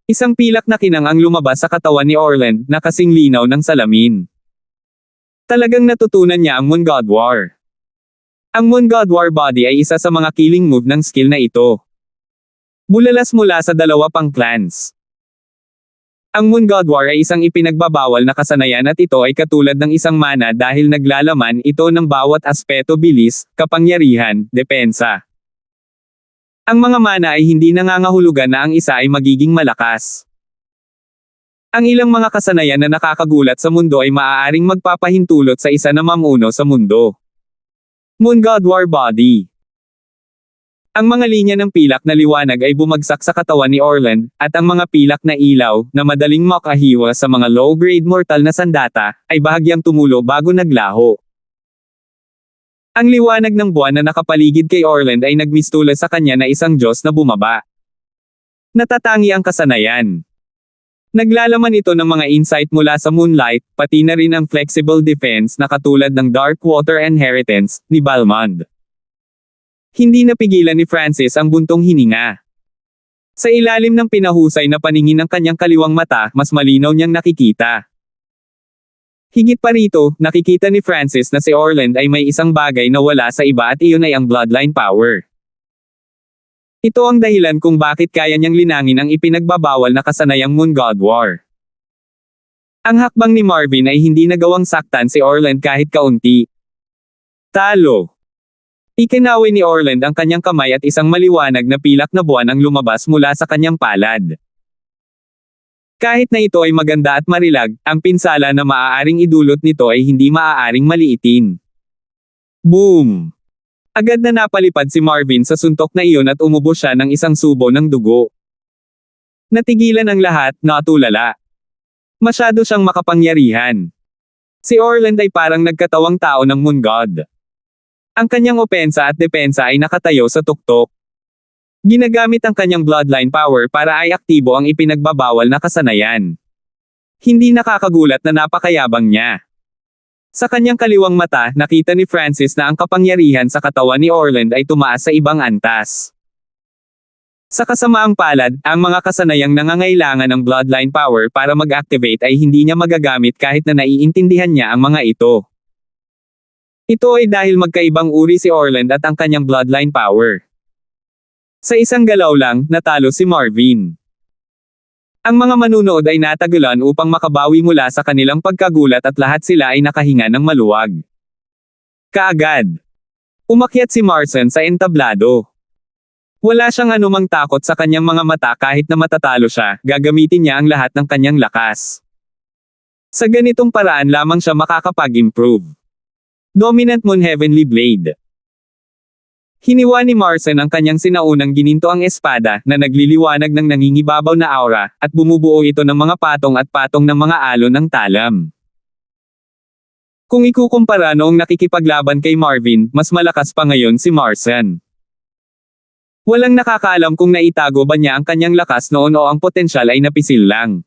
Isang pilak na kinang ang lumabas sa katawan ni Orland na kasing linaw ng salamin. Talagang natutunan niya ang Moon God War. Ang Moon God War Body ay isa sa mga killing move ng skill na ito. Bulalas mula sa dalawa pang clans. Ang Moon God War ay isang ipinagbabawal na kasanayan at ito ay katulad ng isang mana dahil naglalaman ito ng bawat aspeto bilis, kapangyarihan, depensa. Ang mga mana ay hindi nangangahulugan na ang isa ay magiging malakas. Ang ilang mga kasanayan na nakakagulat sa mundo ay maaaring magpapahintulot sa isa na mamuno sa mundo. Moon God War Body. Ang mga linya ng pilak na liwanag ay bumagsak sa katawan ni Orland, at ang mga pilak na ilaw, na madaling makahiwa sa mga low-grade mortal na sandata, ay bahagyang tumulo bago naglaho. Ang liwanag ng buwan na nakapaligid kay Orland ay nagmistula sa kanya na isang Diyos na bumaba. Natatangi ang kasanayan. Naglalaman ito ng mga insight mula sa Moonlight, pati na rin ang flexible defense na katulad ng Dark Water Inheritance, ni Balmond. Hindi napigilan ni Francis ang buntong hininga. Sa ilalim ng pinahusay na paningin ng kanyang kaliwang mata, mas malinaw niyang nakikita. Higit pa rito, nakikita ni Francis na si Orland ay may isang bagay na wala sa iba at iyon ay ang bloodline power. Ito ang dahilan kung bakit kaya niyang linangin ang ipinagbabawal na kasanayang Moon God War. Ang hakbang ni Marvin ay hindi nagawang saktan si Orland kahit kaunti. Talo. Ikinaway ni Orland ang kanyang kamay at isang maliwanag na pilak na buwan ang lumabas mula sa kanyang palad. Kahit na ito ay maganda at marilag, ang pinsala na maaaring idulot nito ay hindi maaaring maliitin. Boom! Agad na napalipad si Marvin sa suntok na iyon at umubo siya ng isang subo ng dugo. Natigilan ang lahat, natulala. Masyado siyang makapangyarihan. Si Orland ay parang nagkatawang tao ng Moon God. Ang kanyang opensa at depensa ay nakatayo sa tuktok. Ginagamit ang kanyang bloodline power para ay aktibo ang ipinagbabawal na kasanayan. Hindi nakakagulat na napakayabang niya. Sa kanyang kaliwang mata, nakita ni Francis na ang kapangyarihan sa katawan ni Orland ay tumaas sa ibang antas. Sa kasamaang palad, ang mga kasanayang nangangailangan ng bloodline power para mag-activate ay hindi niya magagamit kahit na naiintindihan niya ang mga ito. Ito ay dahil magkaibang uri si Orland at ang kanyang bloodline power. Sa isang galaw lang, natalo si Marvin. Ang mga manunood ay natagulan upang makabawi mula sa kanilang pagkagulat at lahat sila ay nakahinga ng maluwag. Kaagad. Umakyat si Marson sa entablado. Wala siyang anumang takot sa kanyang mga mata kahit na matatalo siya, gagamitin niya ang lahat ng kanyang lakas. Sa ganitong paraan lamang siya makakapag-improve. Dominant Moon Heavenly Blade. Hiniwa ni Marson ang kanyang sinaunang ginintoang espada na nagliliwanag ng nangingibabaw na aura, at bumubuo ito ng mga patong at patong ng mga alon ng talam. Kung ikukumpara noong nakikipaglaban kay Marvin, mas malakas pa ngayon si Marson. Walang nakakaalam kung naitago ba niya ang kanyang lakas noon o ang potensyal ay napisil lang.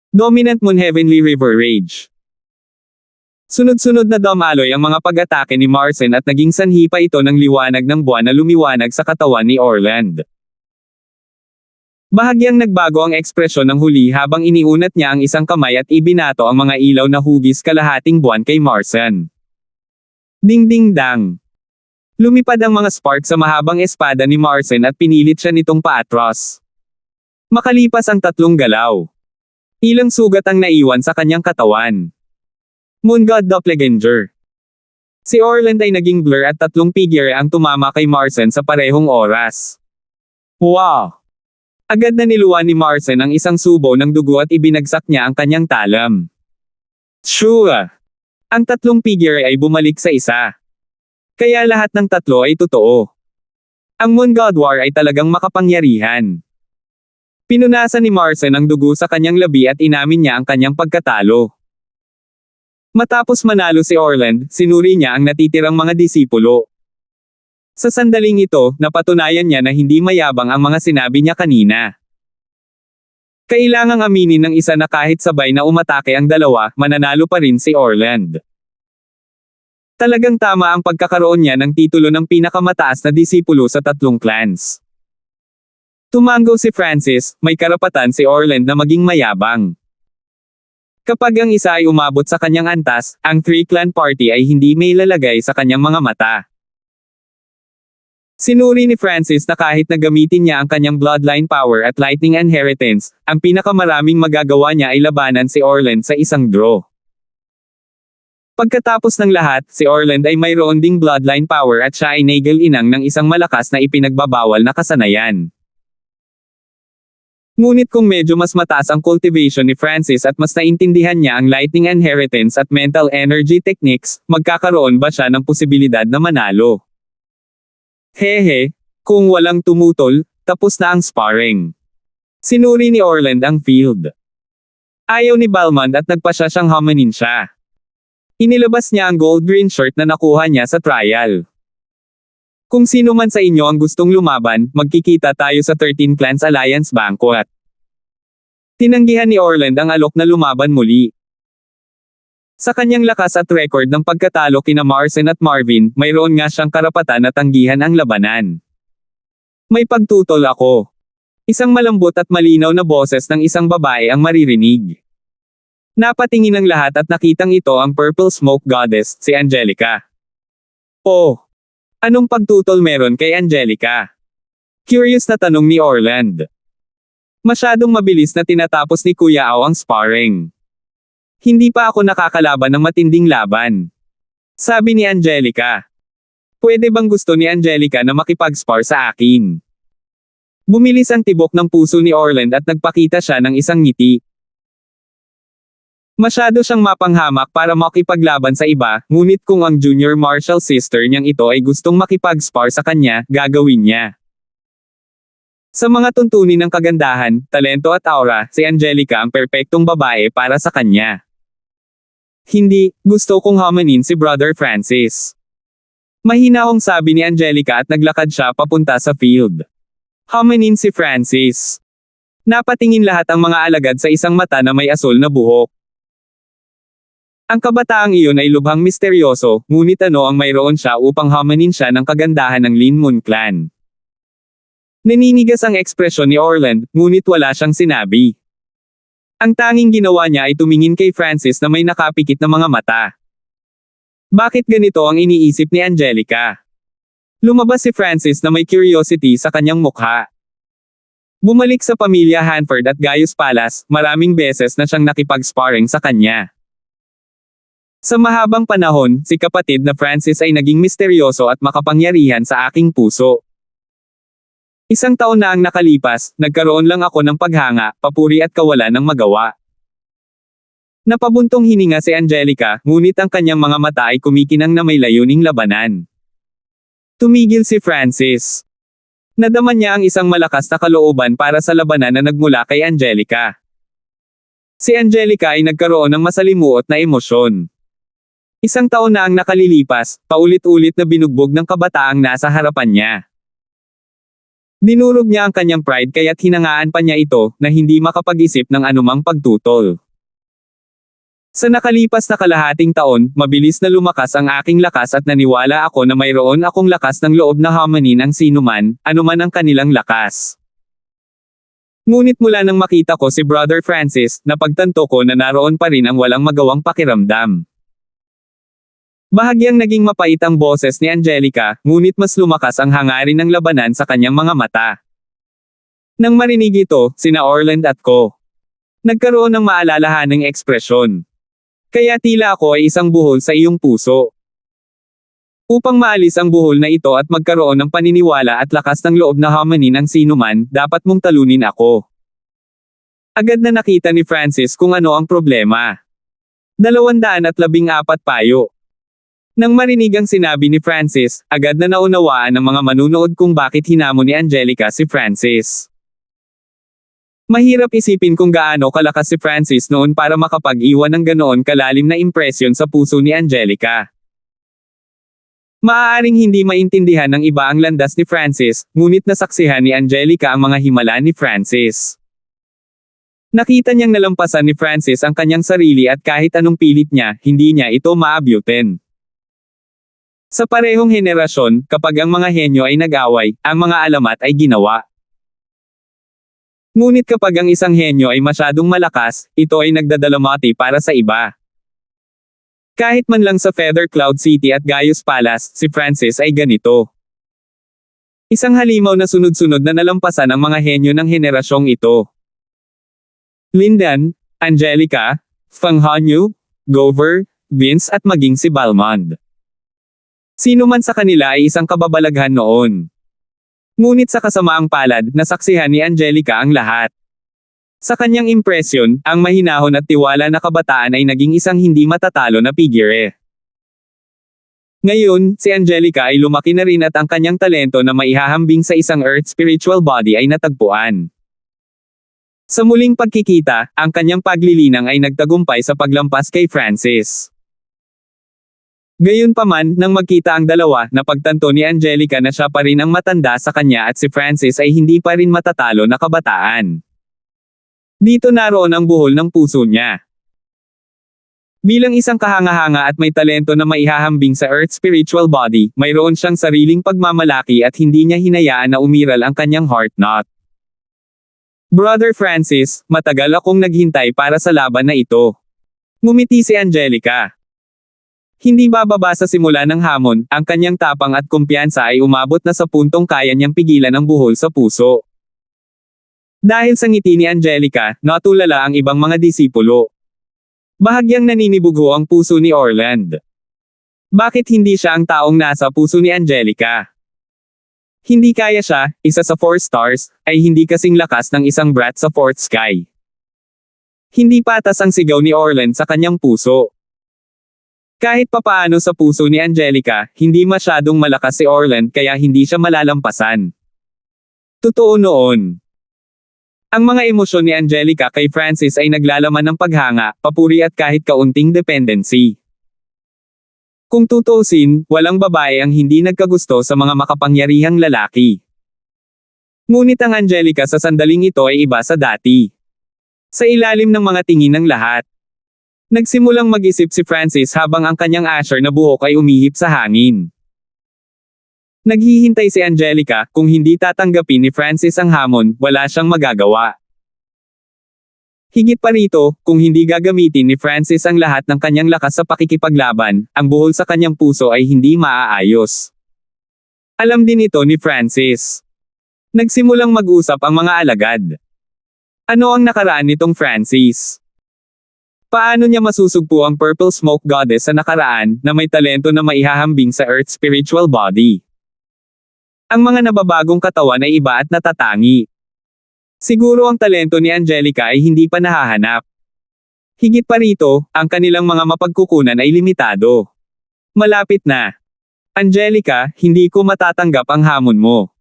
Dominant Moon Heavenly River Rage. Sunod-sunod na dumaloy ang mga pag-atake ni Marson at naging sanhi pa ito ng liwanag ng buwan na lumiwanag sa katawan ni Orland. Bahagyang nagbago ang ekspresyon ng huli habang iniunat niya ang isang kamay at ibinato ang mga ilaw na hugis kalahating buwan kay Marson. Ding-ding-dang. Lumipad ang mga spark sa mahabang espada ni Marson at pinilit siya nitong paatros. Makalipas ang 3 galaw. Ilang sugat ang naiwan sa kanyang katawan. Moon God Doppelganger. Si Orland ay naging blur at 3 figure ang tumama kay Marson sa parehong oras. Wow! Agad na niluwan ni Marson ang isang subo ng dugo at ibinagsak niya ang kanyang talam. Sure! Ang 3 figure ay bumalik sa isa. Kaya lahat ng 3 ay totoo. Ang Moon God War ay talagang makapangyarihan. Pinunasan ni Marson ang dugo sa kanyang labi at inamin niya ang kanyang pagkatalo. Matapos manalo si Orland, sinuri niya ang natitirang mga disipulo. Sa sandaling ito, napatunayan niya na hindi mayabang ang mga sinabi niya kanina. Kailangang aminin ng isa na kahit sabay na umatake ang dalawa, mananalo pa rin si Orland. Talagang tama ang pagkakaroon niya ng titulo ng pinakamataas na disipulo sa tatlong clans. Tumango si Francis, may karapatan si Orland na maging mayabang. Kapag ang isa ay umabot sa kanyang antas, ang three-clan party ay hindi may lalagay sa kanyang mga mata. Sinuri ni Francis na kahit na gamitin niya ang kanyang bloodline power at lightning inheritance, ang pinakamaraming magagawa niya ay labanan si Orland sa isang draw. Pagkatapos ng lahat, si Orland ay mayroon ding bloodline power at siya ay nagal-inang ng isang malakas na ipinagbabawal na kasanayan. Ngunit kung medyo mas mataas ang cultivation ni Francis at mas naintindihan niya ang lightning inheritance at mental energy techniques, magkakaroon ba siya ng posibilidad na manalo? Hehe, kung walang tumutol, tapos na ang sparring. Sinuri ni Orland ang field. Ayaw ni Balmond at nagpasya siyang hamanin siya. Inilabas niya ang gold green shirt na nakuha niya sa trial. Kung sino man sa inyo ang gustong lumaban, magkikita tayo sa 13 Clans Alliance Banquet. Tinanggihan ni Orland ang alok na lumaban muli. Sa kanyang lakas at record ng pagkatalo kina Marcin at Marvin, mayroon nga siyang karapatan na tanggihan ang labanan. May pagtutol ako. Isang malambot at malinaw na boses ng isang babae ang maririnig. Napatingin ang lahat at nakitang ito ang Purple Smoke Goddess, si Angelica. Oh! Anong pagtutol meron kay Angelica? Curious na tanong ni Orland. Masyadong mabilis na tinatapos ni Kuya Ao ang sparring. Hindi pa ako nakakalaban ng matinding laban. Sabi ni Angelica. Pwede bang gusto ni Angelica na makipag-spar sa akin? Bumilis ang tibok ng puso ni Orland at nagpakita siya ng isang ngiti. Masyado siyang mapanghamak para makipaglaban sa iba, ngunit kung ang junior martial sister niyang ito ay gustong makipag-spar sa kanya, gagawin niya. Sa mga tuntunin ng kagandahan, talento at aura, si Angelica ang perpektong babae para sa kanya. Hindi, gusto kong hamanin si Brother Francis. Mahinahong sabi ni Angelica at naglakad siya papunta sa field. Hamanin si Francis. Napatingin lahat ang mga alagad sa isang mata na may asul na buhok. Ang kabataang iyon ay lubhang misteryoso, ngunit ano ang mayroon siya upang hamanin siya ng kagandahan ng Lin Moon Clan. Naninigas ang ekspresyon ni Orland, ngunit wala siyang sinabi. Ang tanging ginawa niya ay tumingin kay Francis na may nakapikit na mga mata. Bakit ganito ang iniisip ni Angelica? Lumabas si Francis na may curiosity sa kanyang mukha. Bumalik sa pamilya Hanford at Gaius Palace, maraming beses na siyang nakipag-sparring sa kanya. Sa mahabang panahon, si kapatid na Francis ay naging misteryoso at makapangyarihan sa aking puso. Isang taon na ang nakalipas, nagkaroon lang ako ng paghanga, papuri at kawalan ng magawa. Napabuntong hininga si Angelica, ngunit ang kanyang mga mata ay kumikinang na may layuning labanan. Tumigil si Francis. Nadama niya ang isang malakas na kalooban para sa labanan na nagmula kay Angelica. Si Angelica ay nagkaroon ng masalimuot na emosyon. Isang taon na ang nakalilipas, paulit-ulit na binugbog ng kabataang nasa harapan niya. Dinurog niya ang kanyang pride kaya't hinangaan pa niya ito, na hindi makapag-isip ng anumang pagtutol. Sa nakalipas na kalahating taon, mabilis na lumakas ang aking lakas at naniwala ako na mayroon akong lakas ng loob na hamanin ang sinuman, anuman ang kanilang lakas. Ngunit mula nang makita ko si Brother Francis, napagtanto ko na naroon pa rin ang walang magawang pakiramdam. Bahagyang naging mapait ang boses ni Angelica, ngunit mas lumakas ang hangarin ng labanan sa kanyang mga mata. Nang marinig ito, sina Orland at ko. Nagkaroon ng maalalahanang ekspresyon. Kaya tila ako ay isang buhol sa iyong puso. Upang maalis ang buhol na ito at magkaroon ng paniniwala at lakas ng loob na hamanin ang sinuman, dapat mong talunin ako. Agad na nakita ni Francis kung ano ang problema. 214 payo. Nang marinig ang sinabi ni Francis, agad na naunawaan ng mga manunood kung bakit hinamon ni Angelica si Francis. Mahirap isipin kung gaano kalakas si Francis noon para makapag-iwan ng ganoon kalalim na impresyon sa puso ni Angelica. Maaaring hindi maintindihan ng iba ang landas ni Francis, ngunit nasaksihan ni Angelica ang mga himala ni Francis. Nakita niyang nalampasan ni Francis ang kanyang sarili at kahit anong pilit niya, hindi niya ito maabyutin. Sa parehong henerasyon, kapag ang mga henyo ay nag-away, ang mga alamat ay ginawa. Ngunit kapag ang isang henyo ay masyadong malakas, ito ay nagdadalamati para sa iba. Kahit man lang sa Feather Cloud City at Gaius Palace, si Francis ay ganito. Isang halimaw na sunod-sunod na nalampasan ang mga henyo ng henerasyong ito. Lindan, Angelica, Fang Hanyu, Gover, Vince at maging si Balmond. Sino man sa kanila ay isang kababalaghan noon. Ngunit sa kasamaang palad, nasaksihan ni Angelica ang lahat. Sa kanyang impresyon, ang mahinahon at tiwala na kabataan ay naging isang hindi matatalo na figure. Ngayon, si Angelica ay lumaki na rin at ang kanyang talento na maihahambing sa isang Earth spiritual body ay natagpuan. Sa muling pagkikita, ang kanyang paglilinang ay nagtagumpay sa paglampas kay Francis. Gayunpaman, nang magkita ang dalawa, napagtanto ni Angelica na siya pa rin ang matanda sa kanya at si Francis ay hindi pa rin matatalo na kabataan. Dito naroon ang buhol ng puso niya. Bilang isang kahanga-hanga at may talento na maihahambing sa Earth spiritual body, mayroon siyang sariling pagmamalaki at hindi niya hinayaan na umiral ang kanyang heart knot. Brother Francis, matagal akong naghintay para sa laban na ito. Ngumiti si Angelica. Hindi bababa sa simula ng hamon, ang kanyang tapang at kumpiyansa ay umabot na sa puntong kaya niyang pigilan ang buhol sa puso. Dahil sa ngiti ni Angelica, natulala ang ibang mga disipulo. Bahagyang naninibugo ang puso ni Orland. Bakit hindi siya ang taong nasa puso ni Angelica? Hindi kaya siya, isa sa 4 stars, ay hindi kasing lakas ng isang brat sa 4th sky. Hindi patas ang sigaw ni Orland sa kanyang puso. Kahit papaano sa puso ni Angelica, hindi masyadong malakas si Orland kaya hindi siya malalampasan. Totoo noon. Ang mga emosyon ni Angelica kay Francis ay naglalaman ng paghanga, papuri at kahit kaunting dependency. Kung tutuusin, walang babae ang hindi nagkagusto sa mga makapangyarihang lalaki. Ngunit ang Angelica sa sandaling ito ay iba sa dati. Sa ilalim ng mga tingin ng lahat. Nagsimulang mag-isip si Francis habang ang kanyang asher na buhok ay umihip sa hangin. Naghihintay si Angelica, kung hindi tatanggapin ni Francis ang hamon, wala siyang magagawa. Higit pa rito, kung hindi gagamitin ni Francis ang lahat ng kanyang lakas sa pakikipaglaban, ang buhol sa kanyang puso ay hindi maaayos. Alam din ito ni Francis. Nagsimulang mag-usap ang mga alagad. Ano ang nakaraan nitong Francis? Paano niya masusugpo ang Purple Smoke Goddess sa nakaraan, na may talento na maihahambing sa Earth spiritual body? Ang mga nababagong katawan ay iba at natatangi. Siguro ang talento ni Angelica ay hindi pa nahahanap. Higit pa rito, ang kanilang mga mapagkukunan ay limitado. Malapit na. Angelica, hindi ko matatanggap ang hamon mo.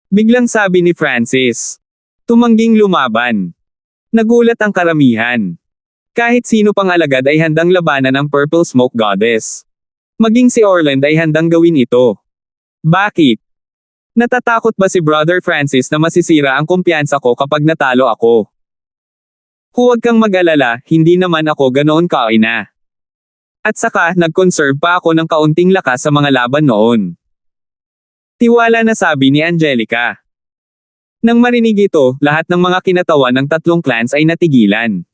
Biglang sabi ni Francis. Tumangging lumaban. Nagulat ang karamihan. Kahit sino pang alagad ay handang labanan ang Purple Smoke Goddess. Maging si Orland ay handang gawin ito. Bakit? Natatakot ba si Brother Francis na masisira ang kumpiyansa ko kapag natalo ako? Huwag kang mag-alala, hindi naman ako ganoon kaina. At saka, nag-conserve pa ako ng kaunting lakas sa mga laban noon. Tiwala na sabi ni Angelica. Nang marinig ito, lahat ng mga kinatawan ng 3 clans ay natigilan.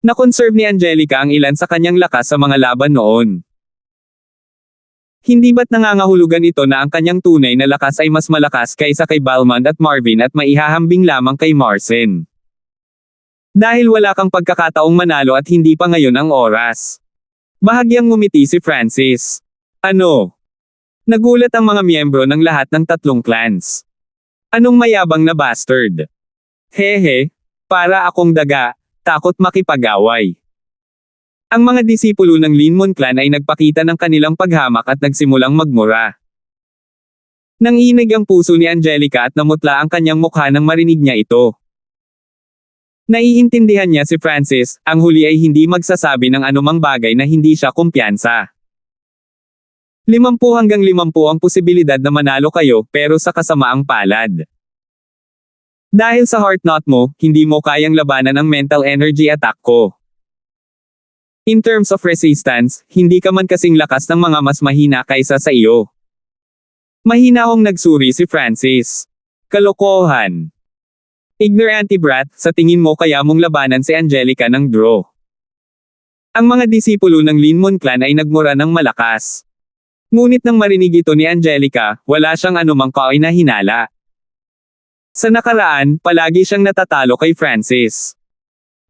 Na-conserve ni Angelica ang ilan sa kanyang lakas sa mga laban noon. Hindi ba't nangangahulugan ito na ang kanyang tunay na lakas ay mas malakas kaysa kay Balmond at Marvin at maihahambing lamang kay Marcin? Dahil wala kang pagkakataong manalo at hindi pa ngayon ang oras. Bahagyang ngumiti si Francis. Ano? Nagulat ang mga miyembro ng lahat ng 3 clans. Anong mayabang na bastard? Hehe, para akong daga, takot makipag-away. Ang mga disipulo ng Linmon clan ay nagpakita ng kanilang paghamak at nagsimulang magmura. Nanginig ang puso ni Angelica at namutla ang kanyang mukha nang marinig niya ito. Naiintindihan niya si Francis, ang huli ay hindi magsasabi ng anumang bagay na hindi siya kumpiyansa. 50 hanggang 50 ang posibilidad na manalo kayo, pero sa kasamaang palad. Dahil sa heart knot mo, hindi mo kayang labanan ang mental energy attack ko. In terms of resistance, hindi ka man kasing lakas ng mga mas mahina kaysa sa iyo. Mahina akong nagsuri si Francis. Kalokohan. Ignorante brat, sa tingin mo kaya mong labanan si Angelica ng draw. Ang mga disipulo ng Linmon clan ay nagmura ng malakas. Ngunit nang marinig ito ni Angelica, wala siyang anumang kainahinala. Sa nakaraan, palagi siyang natatalo kay Francis.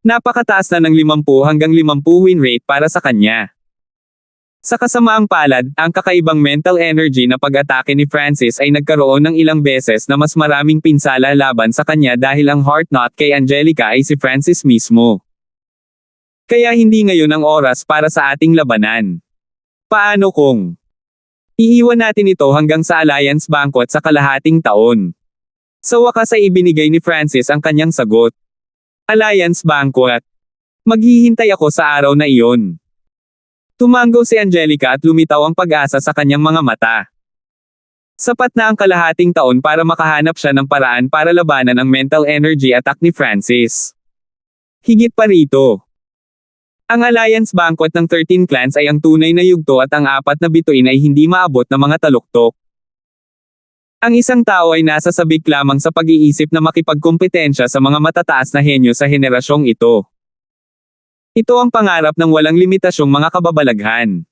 Napakataas na ng 50 hanggang 50 win rate para sa kanya. Sa kasamaang palad, ang kakaibang mental energy na pag-atake ni Francis ay nagkaroon ng ilang beses na mas maraming pinsala laban sa kanya dahil ang heart knot kay Angelica ay si Francis mismo. Kaya hindi ngayon ang oras para sa ating labanan. Paano kung iiwan natin ito hanggang sa Alliance Banquet sa kalahating taon? Sa wakas ay ibinigay ni Francis ang kanyang sagot. Alliance Banquet. Maghihintay ako sa araw na iyon. Tumango si Angelica at lumitaw ang pag-asa sa kanyang mga mata. Sapat na ang kalahating taon para makahanap siya ng paraan para labanan ang mental energy attack ni Francis. Higit pa rito. Ang Alliance Banquet ng 13 clans ay ang tunay na yugto at ang 4 na bituin ay hindi maabot na mga taluktok. Ang isang tao ay nasa sabik lamang sa pag-iisip na makipagkompetensya sa mga matataas na henyo sa henerasyong ito. Ito ang pangarap ng walang limitasyong mga kababalaghan.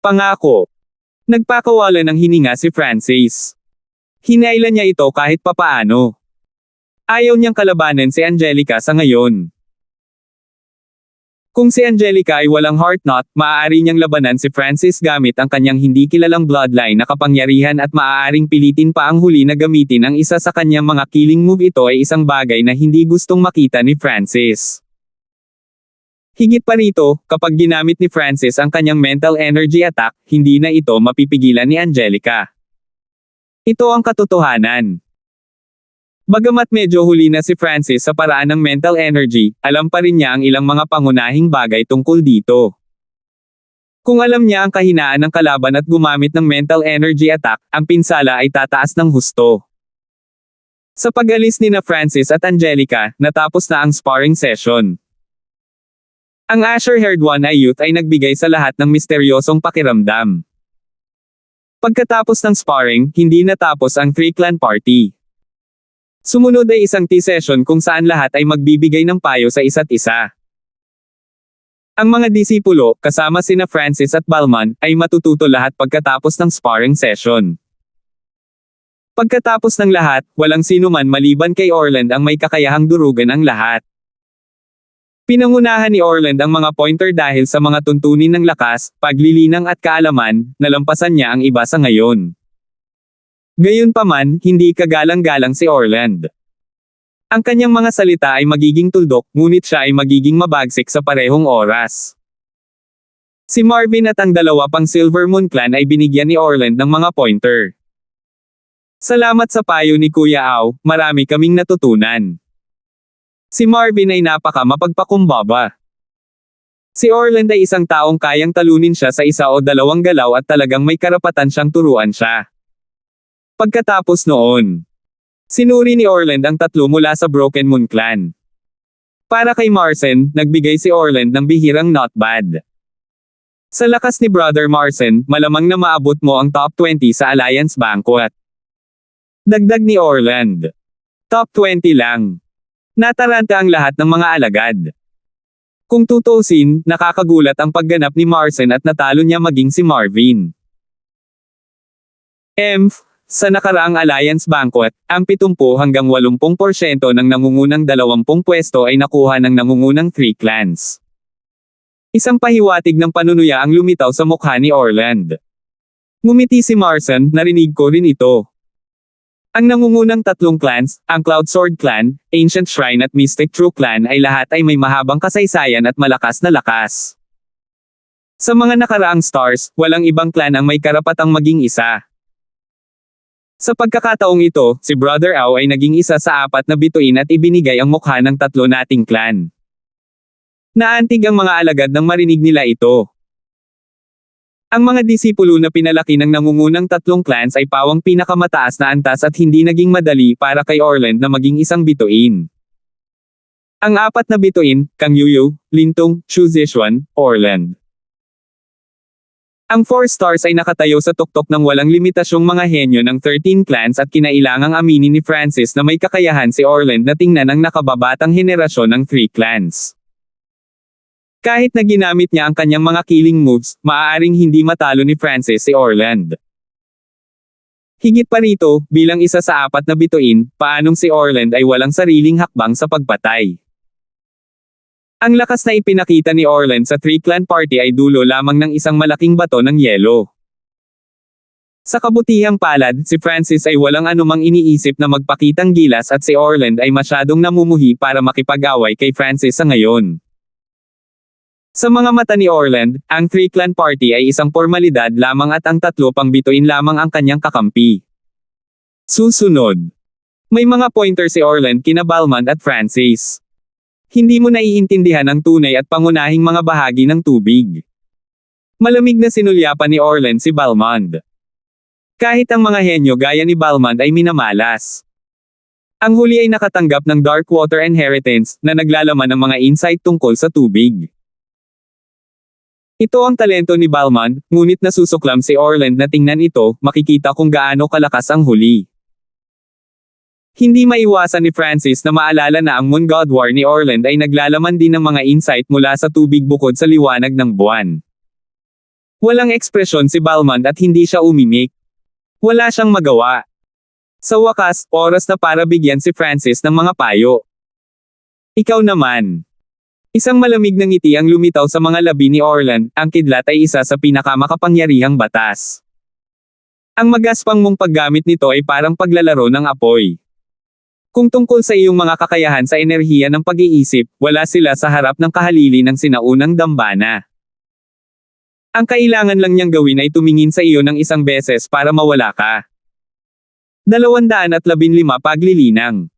Pangako. Nagpakawala ng hininga si Francis. Hinailan niya ito kahit papaano. Ayaw niyang kalabanin si Angelica sa ngayon. Kung si Angelica ay walang heart knot, maaari niyang labanan si Francis gamit ang kanyang hindi kilalang bloodline na kapangyarihan at maaaring pilitin pa ang huli na gamitin ang isa sa kanyang mga killing move. Ito ay isang bagay na hindi gustong makita ni Francis. Higit pa rito, kapag ginamit ni Francis ang kanyang mental energy attack, hindi na ito mapipigilan ni Angelica. Ito ang katotohanan. Bagamat medyo huli na si Francis sa paraan ng mental energy, alam pa rin niya ang ilang mga pangunahing bagay tungkol dito. Kung alam niya ang kahinaan ng kalaban at gumamit ng mental energy attack, ang pinsala ay tataas ng husto. Sa pag-alis ni Francis at Angelica, natapos na ang sparring session. Ang Asher-haired One-Eye Youth ay nagbigay sa lahat ng misteryosong pakiramdam. Pagkatapos ng sparring, hindi natapos ang 3-clan party. Sumunod ay isang tea session kung saan lahat ay magbibigay ng payo sa isa't isa. Ang mga disipulo, kasama sina Francis at Balman, ay matututo lahat pagkatapos ng sparring session. Pagkatapos ng lahat, walang sino man maliban kay Orland ang may kakayahang durugan ang lahat. Pinangunahan ni Orland ang mga pointer dahil sa mga tuntunin ng lakas, paglilinang at kaalaman, nalampasan niya ang iba sa ngayon. Gayunpaman, hindi kagalang-galang si Orland. Ang kanyang mga salita ay magiging tuldok, ngunit siya ay magiging mabagsik sa parehong oras. Si Marvin at ang dalawa pang Silver Moon Clan ay binigyan ni Orland ng mga pointer. Salamat sa payo ni Kuya Au, marami kaming natutunan. Si Marvin ay napaka mapagpakumbaba. Si Orland ay isang taong kayang talunin siya sa isa o dalawang galaw at talagang may karapatan siyang turuan siya. Pagkatapos noon, sinuri ni Orland ang 3 mula sa Broken Moon Clan. Para kay Marcin, nagbigay si Orland ng bihirang not bad. Sa lakas ni Brother Marcin, malamang na maabot mo ang top 20 sa Alliance Banquet. Dagdag ni Orland. Top 20 lang. Nataranta ang lahat ng mga alagad. Kung tutuusin, nakakagulat ang pagganap ni Marcin at natalo niya maging si Marvin. Sa nakaraang Alliance Banquet, ang 70 hanggang 80% ng nangungunang 20 pwesto ay nakuha ng nangungunang 3 clans. Isang pahiwatig ng panunuya ang lumitaw sa mukha ni Orland. Ngumiti si Marcin, narinig ko rin ito. Ang nangungunang 3 clans, ang Cloud Sword Clan, Ancient Shrine at Mystic True Clan ay lahat ay may mahabang kasaysayan at malakas na lakas. Sa mga nakaraang stars, walang ibang clan ang may karapatang maging isa. Sa pagkakataong ito, si Brother Au ay naging isa sa 4 na bituin at ibinigay ang mukha ng 3 nating clan. Naantig ang mga alagad nang marinig nila ito. Ang mga disipulo na pinalaki ng nangungunang tatlong clans ay pawang pinakamataas na antas at hindi naging madali para kay Orland na maging isang bituin. Ang apat na bituin, Kang Yuyu, Lintong, Chu Zixuan, Orland. Ang 4 stars ay nakatayo sa tuktok ng walang limitasyong mga henyo ng 13 clans at kinailangang aminin ni Francis na may kakayahan si Orland na tingnan ang nakababatang henerasyon ng 3 clans. Kahit na ginamit niya ang kanyang mga killing moves, maaaring hindi matalo ni Francis si Orland. Higit pa rito, bilang isa sa 4 na bituin, paanong si Orland ay walang sariling hakbang sa pagpatay. Ang lakas na ipinakita ni Orland sa 3-clan party ay dulo lamang ng isang malaking bato ng yelo. Sa kabutihang palad, si Francis ay walang anumang iniisip na magpakitang gilas at si Orland ay masyadong namumuhi para makipag-away kay Francis sa ngayon. Sa mga mata ni Orland, ang 3-clan party ay isang formalidad lamang at ang 3 pang bituin lamang ang kanyang kakampi. Susunod. May mga pointer si Orland kina Balmond at Francis. Hindi mo naiintindihan ang tunay at pangunahing mga bahagi ng tubig. Malamig na sinulyapan ni Orland si Balmond. Kahit ang mga henyo gaya ni Balmond ay minamalas. Ang huli ay nakatanggap ng Dark Water Inheritance na naglalaman ng mga insight tungkol sa tubig. Ito ang talento ni Balmond, ngunit nasusuklam si Orland na tingnan ito, makikita kung gaano kalakas ang huli. Hindi maiwasan ni Francis na maalala na ang Moon God War ni Orland ay naglalaman din ng mga insight mula sa tubig bukod sa liwanag ng buwan. Walang ekspresyon si Balmond at hindi siya umimik. Wala siyang magawa. Sa wakas, oras na para bigyan si Francis ng mga payo. Ikaw naman. Isang malamig na ngiti ang lumitaw sa mga labi ni Orland, ang kidlat ay isa sa pinakamakapangyarihang batas. Ang magaspang mong paggamit nito ay parang paglalaro ng apoy. Kung tungkol sa iyong mga kakayahan sa enerhiya ng pag-iisip, wala sila sa harap ng kahalili ng sinaunang dambana. Ang kailangan lang niyang gawin ay tumingin sa iyo ng isang beses para mawala ka. 215 paglilinang.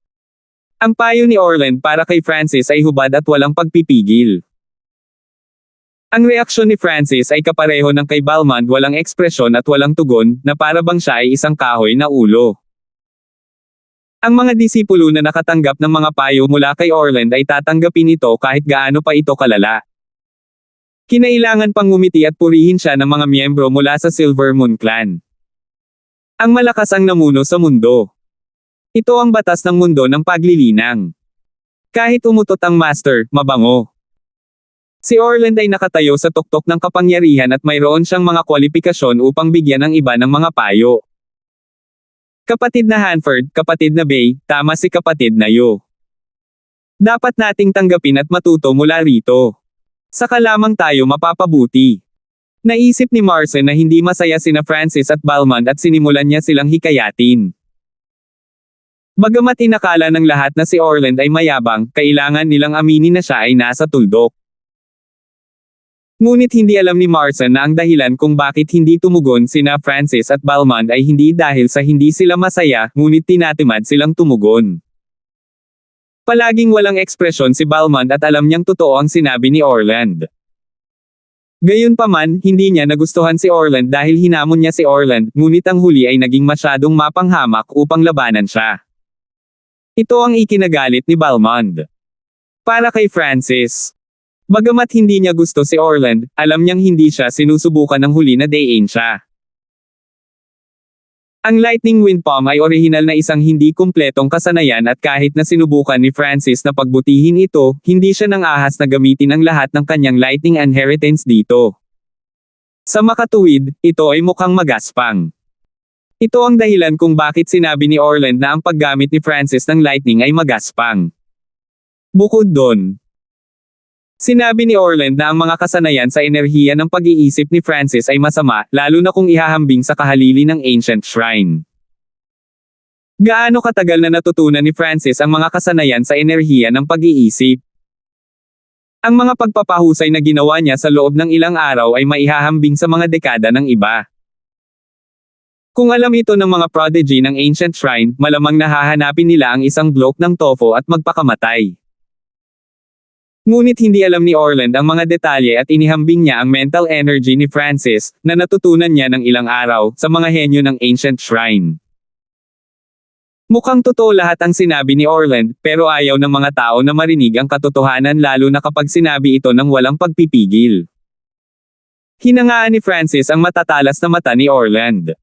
Ang payo ni Orland para kay Francis ay hubad at walang pagpipigil. Ang reaksyon ni Francis ay kapareho ng kay Balmond, walang ekspresyon at walang tugon, na para bang siya ay isang kahoy na ulo. Ang mga disipulo na nakatanggap ng mga payo mula kay Orland ay tatanggapin ito kahit gaano pa ito kalala. Kinailangan pang ngumiti at purihin siya ng mga miyembro mula sa Silver Moon Clan. Ang malakas ang namuno sa mundo. Ito ang batas ng mundo ng paglilinang. Kahit umutot ang master, mabango. Si Orland ay nakatayo sa tuktok ng kapangyarihan at mayroon siyang mga kwalifikasyon upang bigyan ng iba ng mga payo. Kapatid na Hanford, kapatid na Bay, tama si kapatid na Yo. Dapat nating tanggapin at matuto mula rito. Saka lamang tayo mapapabuti. Naisip ni Marcin na hindi masaya sina Francis at Balmond at sinimulan niya silang hikayatin. Bagamat inakala ng lahat na si Orland ay mayabang, kailangan nilang aminin na siya ay nasa tuldok. Ngunit hindi alam ni Marcin na ang dahilan kung bakit hindi tumugon sina Francis at Balmond ay hindi dahil sa hindi sila masaya, ngunit tinatamad silang tumugon. Palaging walang ekspresyon si Balmond at alam niyang totoo ang sinabi ni Orland. Gayunpaman, hindi niya nagustuhan si Orland dahil hinamon niya si Orland, ngunit ang huli ay naging masyadong mapanghamak upang labanan siya. Ito ang ikinagalit ni Balmond. Para kay Francis. Bagamat hindi niya gusto si Orland, alam niyang hindi siya sinusubukan ng huli na dayin siya. Ang Lightning Wind Palm ay orihinal na isang hindi kumpletong kasanayan at kahit na sinubukan ni Francis na pagbutihin ito, hindi siya nang ahas na gamitin ang lahat ng kanyang Lightning Inheritance dito. Sa makatuwid, ito ay mukhang magaspang. Ito ang dahilan kung bakit sinabi ni Orland na ang paggamit ni Francis ng lightning ay magaspang. Bukod doon, sinabi ni Orland na ang mga kasanayan sa enerhiya ng pag-iisip ni Francis ay masama, lalo na kung ihahambing sa kahalili ng Ancient Shrine. Gaano katagal na natutunan ni Francis ang mga kasanayan sa enerhiya ng pag-iisip? Ang mga pagpapahusay na ginawa niya sa loob ng ilang araw ay maihahambing sa mga dekada ng iba. Kung alam ito ng mga prodigy ng Ancient Shrine, malamang nahahanapin nila ang isang bloke ng tofu at magpakamatay. Ngunit hindi alam ni Orland ang mga detalye at inihambing niya ang mental energy ni Francis, na natutunan niya ng ilang araw, sa mga henyo ng ancient shrine. Mukhang totoo lahat ang sinabi ni Orland, pero ayaw ng mga tao na marinig ang katotohanan lalo na kapag sinabi ito ng walang pagpipigil. Hinangaan ni Francis ang matatalas na mata ni Orland.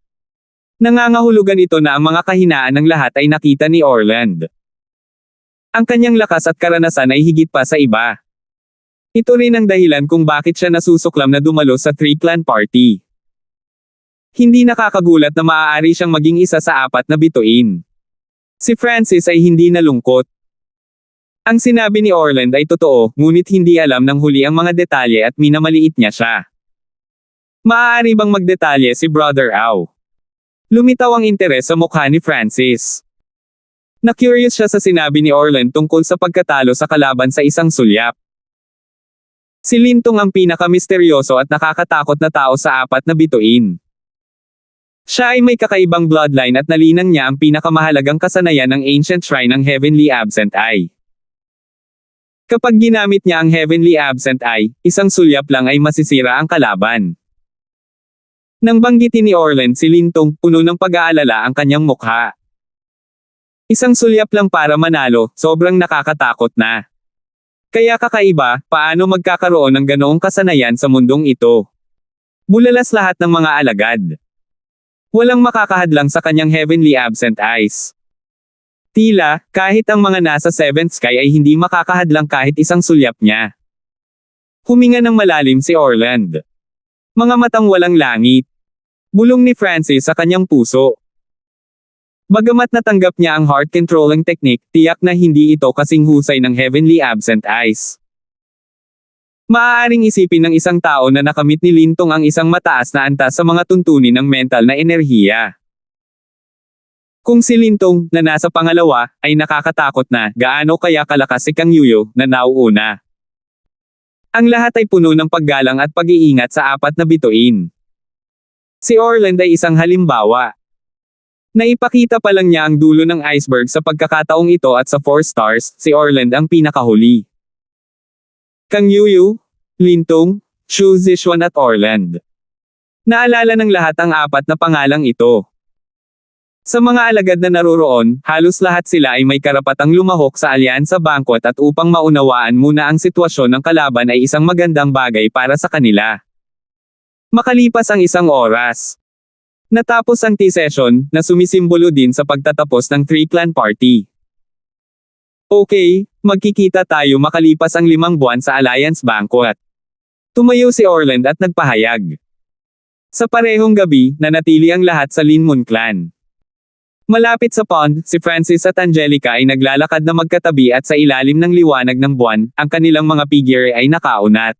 Nangangahulugan ito na ang mga kahinaan ng lahat ay nakita ni Orland. Ang kanyang lakas at karanasan ay higit pa sa iba. Ito rin ang dahilan kung bakit siya nasusuklam na dumalo sa three-clan party. Hindi nakakagulat na maaari siyang maging isa sa 4 na bituin. Si Francis ay hindi nalungkot. Ang sinabi ni Orland ay totoo, ngunit hindi alam ng huli ang mga detalye at minamaliit niya siya. Maaari bang magdetalye si Brother Au? Lumitaw ang interes sa mukha ni Francis. Na-curious siya sa sinabi ni Orland tungkol sa pagkatalo sa kalaban sa isang sulyap. Si Lintong ang pinaka-misteryoso at nakakatakot na tao sa 4 na bituin. Siya ay may kakaibang bloodline at nalinang niya ang pinakamahalagang kasanayan ng ancient shrine ng Heavenly Absent Eye. Kapag ginamit niya ang Heavenly Absent Eye, isang sulyap lang ay masisira ang kalaban. Nang banggitin ni Orland si Lintong, puno ng pag-aalala ang kanyang mukha. Isang sulyap lang para manalo, sobrang nakakatakot na. Kaya kakaiba, paano magkakaroon ng ganoong kasanayan sa mundong ito? Bulalas lahat ng mga alagad. Walang makakahadlang sa kanyang Heavenly Absent Eyes. Tila, kahit ang mga nasa 7th sky ay hindi makakahadlang kahit isang sulyap niya. Huminga ng malalim si Orland. Mga matang walang langit. Bulong ni Francis sa kanyang puso. Bagamat natanggap niya ang heart controlling technique, tiyak na hindi ito kasing husay ng Heavenly Absent Eyes. Maaaring isipin ng isang tao na nakamit ni Lintong ang isang mataas na antas sa mga tuntunin ng mental na enerhiya. Kung si Lintong, na nasa pangalawa, ay nakakatakot na, gaano kaya kalakas si Kang Yuyo, na nauuna. Ang lahat ay puno ng paggalang at pag-iingat sa 4 na bituin. Si Orland ay isang halimbawa. Naipakita pa lang niya ang dulo ng iceberg sa pagkakataong ito at sa 4 stars, si Orland ang pinakahuli. Kang Yuyu, Lintong, Shu Zixuan at Orland. Naalala ng lahat ang 4 na pangalang ito. Sa mga alagad na naroroon, halos lahat sila ay may karapatang lumahok sa alyansa banquet at upang maunawaan muna ang sitwasyon ng kalaban ay isang magandang bagay para sa kanila. Makalipas ang isang oras. Natapos ang tea session, na sumisimbolo din sa pagtatapos ng three-clan party. Okay, magkikita tayo makalipas ang 5 buwan sa Alliance Banquet. Tumayo si Orland at nagpahayag. Sa parehong gabi, nanatili ang lahat sa Linmun clan. Malapit sa pond, si Francis at Angelica ay naglalakad na magkatabi at sa ilalim ng liwanag ng buwan, ang kanilang mga figure ay nakaunat.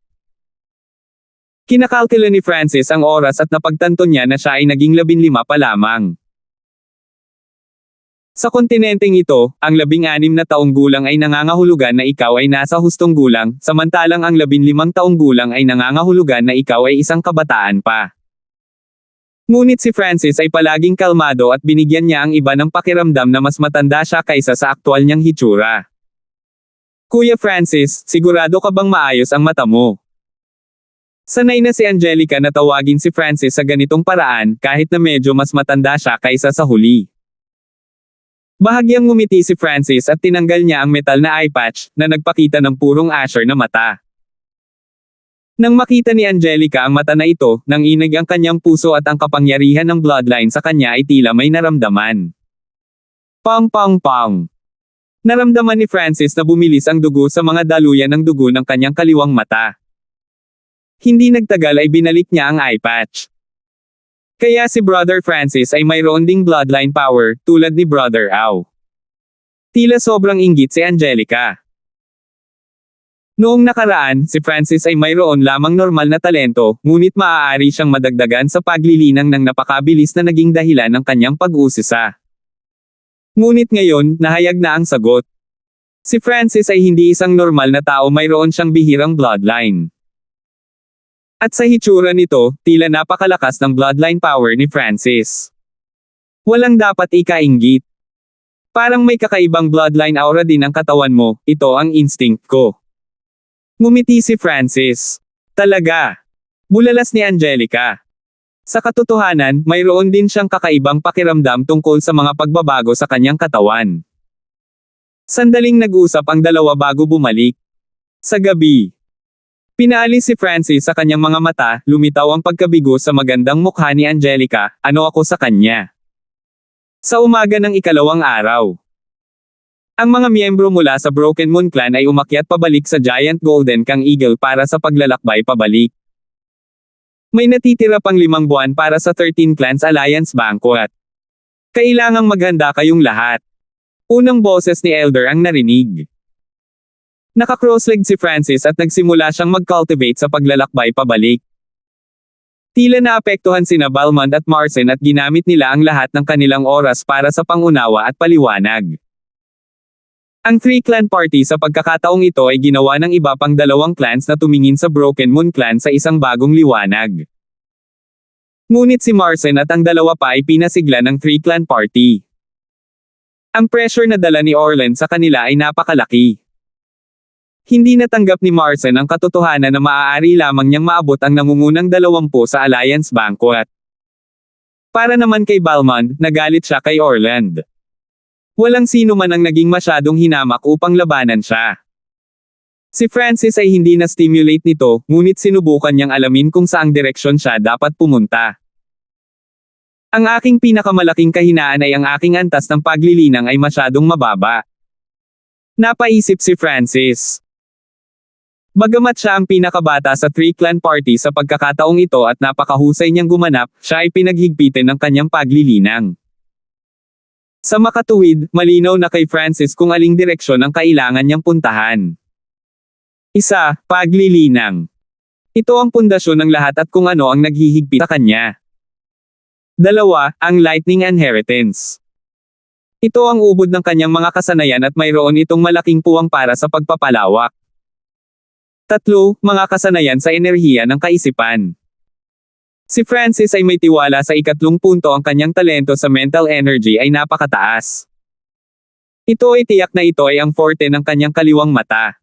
Kinakalkula ni Francis ang oras at napagtanto niya na siya ay naging 15 pa lamang. Sa kontinenteng ito, ang 16 na taong gulang ay nangangahulugan na ikaw ay nasa hustong gulang, samantalang ang 15 taong gulang ay nangangahulugan na ikaw ay isang kabataan pa. Ngunit si Francis ay palaging kalmado at binigyan niya ang iba ng pakiramdam na mas matanda siya kaysa sa aktwal niyang hitsura. Kuya Francis, sigurado ka bang maayos ang mata mo? Sanay na si Angelica na tawagin si Francis sa ganitong paraan, kahit na medyo mas matanda siya kaysa sa huli. Bahagyang ngumiti si Francis at tinanggal niya ang metal na eye patch, na nagpakita ng purong asher na mata. Nang makita ni Angelica ang mata na ito, nanginig ang kanyang puso at ang kapangyarihan ng bloodline sa kanya ay tila may naramdaman. Pang pang pang. Naramdaman ni Francis na bumilis ang dugo sa mga daluyan ng dugo ng kanyang kaliwang mata. Hindi nagtagal ay binalik niya ang eye patch. Kaya si Brother Francis ay mayroon ding bloodline power, tulad ni Brother Au. Tila sobrang inggit si Angelica. Noong nakaraan, si Francis ay mayroon lamang normal na talento, ngunit maaari siyang madagdagan sa paglilinang ng napakabilis na naging dahilan ng kanyang pag-usisa. Ngunit ngayon, nahayag na ang sagot. Si Francis ay hindi isang normal na tao, mayroon siyang bihirang bloodline. At sa hitsura nito, tila napakalakas ng bloodline power ni Francis. Walang dapat ikainggit. Parang may kakaibang bloodline aura din ang katawan mo, ito ang instinct ko. Ngumiti si Francis. Talaga. Bulalas ni Angelica. Sa katotohanan, mayroon din siyang kakaibang pakiramdam tungkol sa mga pagbabago sa kanyang katawan. Sandaling nag-usap ang dalawa bago bumalik. Sa gabi. Pinaalis si Francis sa kanyang mga mata, lumitaw ang pagkabigo sa magandang mukha ni Angelica, ano ako sa kanya. Sa umaga ng ikalawang araw. Ang mga miyembro mula sa Broken Moon Clan ay umakyat pabalik sa Giant Golden Kang Eagle para sa paglalakbay pabalik. May natitira pang 5 buwan para sa 13 Clans Alliance Banquet. Kailangang maghanda kayong lahat. Unang boses ni Elder ang narinig. Naka-cross-legged si Francis at nagsimula siyang mag-cultivate sa paglalakbay pabalik. Tila naapektuhan sina Balmond at Marcin at ginamit nila ang lahat ng kanilang oras para sa pangunawa at paliwanag. Ang 3-clan party sa pagkakataong ito ay ginawa ng iba pang 2 clans na tumingin sa Broken Moon Clan sa isang bagong liwanag. Ngunit si Marcin at ang 2 pa ay pinasigla ng 3-clan party. Ang pressure na dala ni Orlan sa kanila ay napakalaki. Hindi natanggap ni Marcin ang katotohanan na maaari lamang niyang maabot ang nangungunang 20 sa Alliance Banquet. Para naman kay Balmond, nagalit siya kay Orland. Walang sino man ang naging masyadong hinamak upang labanan siya. Si Francis ay hindi na-stimulate nito, ngunit sinubukan niyang alamin kung saang direksyon siya dapat pumunta. Ang aking pinakamalaking kahinaan ay ang aking antas ng paglilinang ay masyadong mababa. Napaisip si Francis. Bagamat siya ang pinakabata sa 3-clan party sa pagkakataong ito at napakahusay niyang gumanap, siya ay pinaghigpitin ng kanyang paglilinang. Sa makatuwid, malinaw na kay Francis kung aling direksyon ang kailangan niyang puntahan. 1. Paglilinang. Ito ang pundasyon ng lahat at kung ano ang naghihigpit sa kanya. 2. Ang Lightning Inheritance. Ito ang ubod ng kanyang mga kasanayan at mayroon itong malaking puwang para sa pagpapalawak. 3. Mga kasanayan sa enerhiya ng kaisipan. Si Francis ay may tiwala sa 3 punto ang kanyang talento sa mental energy ay napakataas. Ito ay tiyak na ito ay ang forte ng kanyang kaliwang mata.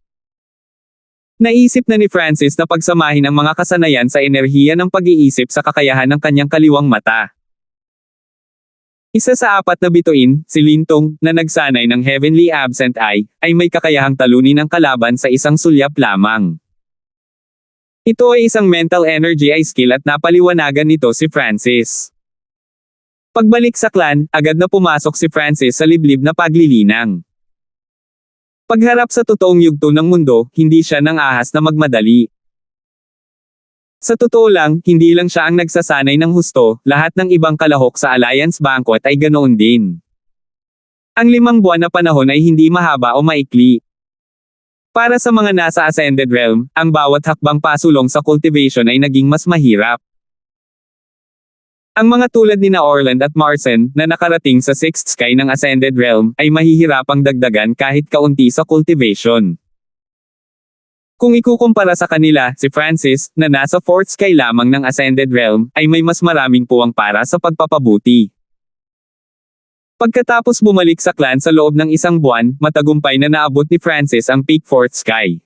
Naisip na ni Francis na pagsamahin ang mga kasanayan sa enerhiya ng pag-iisip sa kakayahan ng kanyang kaliwang mata. Isa sa 4 na bituin, si Lintong, na nagsanay ng Heavenly Absent Eye, ay may kakayahang talunin ang kalaban sa isang sulyap lamang. Ito ay isang mental energy eye skill at napaliwanagan nito si Francis. Pagbalik sa clan, agad na pumasok si Francis sa liblib na paglilinang. Pagharap sa totoong yugto ng mundo, hindi siya nang ahas na magmadali. Sa totoo lang, hindi lang siya ang nagsasanay ng husto, lahat ng ibang kalahok sa Alliance Banquet ay ganoon din. Ang 5 buwan na panahon ay hindi mahaba o maikli. Para sa mga nasa Ascended Realm, ang bawat hakbang pasulong sa cultivation ay naging mas mahirap. Ang mga tulad ni na Orland at Marcin, na nakarating sa 6th sky ng Ascended Realm, ay mahihirapang dagdagan kahit kaunti sa cultivation. Kung ikukumpara sa kanila, si Francis, na nasa 4th sky lamang ng Ascended Realm, ay may mas maraming puwang para sa pagpapabuti. Pagkatapos bumalik sa clan sa loob ng 1 buwan, matagumpay na naabot ni Francis ang peak 4th sky.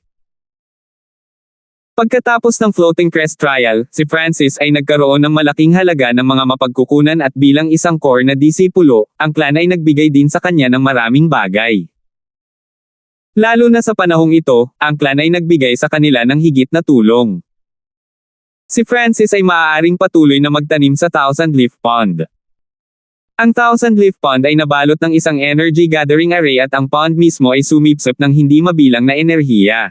Pagkatapos ng Floating Crest Trial, si Francis ay nagkaroon ng malaking halaga ng mga mapagkukunan at bilang isang core na disipulo, ang clan ay nagbigay din sa kanya ng maraming bagay. Lalo na sa panahong ito, ang clan ay nagbigay sa kanila ng higit na tulong. Si Francis ay maaaring patuloy na magtanim sa Thousand Leaf Pond. Ang Thousand Leaf Pond ay nabalot ng isang energy gathering array at ang pond mismo ay sumipsip ng hindi mabilang na enerhiya.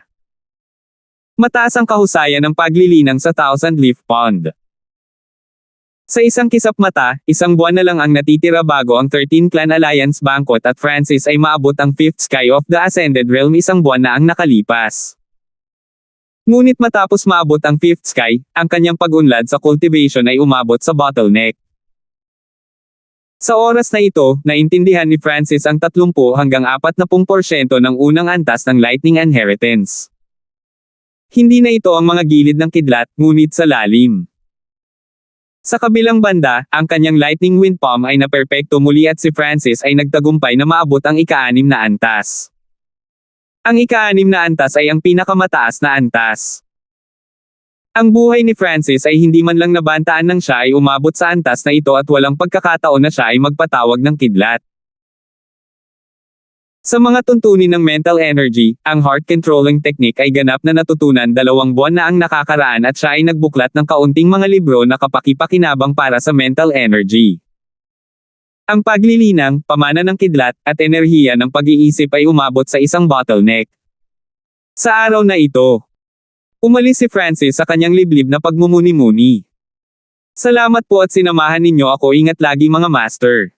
Mataas ang kahusayan ng paglilinang sa Thousand Leaf Pond. Sa isang kisap mata, 1 buwan na lang ang natitira bago ang 13 Clan Alliance Banquet at Francis ay maabot ang 5th sky of the Ascended Realm 1 buwan na ang nakalipas. Ngunit matapos maabot ang 5th sky, ang kanyang pag-unlad sa cultivation ay umabot sa bottleneck. Sa oras na ito, naintindihan ni Francis ang 30 hanggang 40% ng unang antas ng Lightning Inheritance. Hindi na ito ang mga gilid ng kidlat, ngunit sa lalim. Sa kabilang banda, ang kanyang Lightning Wind Palm ay naperpekto muli at si Francis ay nagtagumpay na maabot ang ika-6 na antas. Ang ika-6 na antas ay ang pinakamataas na antas. Ang buhay ni Francis ay hindi man lang nabantaan nang siya ay umabot sa antas na ito at walang pagkakataon na siya ay magpatawag ng kidlat. Sa mga tuntunin ng mental energy, ang heart controlling technique ay ganap na natutunan 2 buwan na ang nakakaraan at siya ay nagbuklat ng kaunting mga libro na kapaki-pakinabang para sa mental energy. Ang paglilinang, pamana ng kidlat, at enerhiya ng pag-iisip ay umabot sa isang bottleneck. Sa araw na ito, umalis si Francis sa kanyang liblib na pagmumuni-muni. Salamat po at sinamahan ninyo ako. Ingat lagi mga master.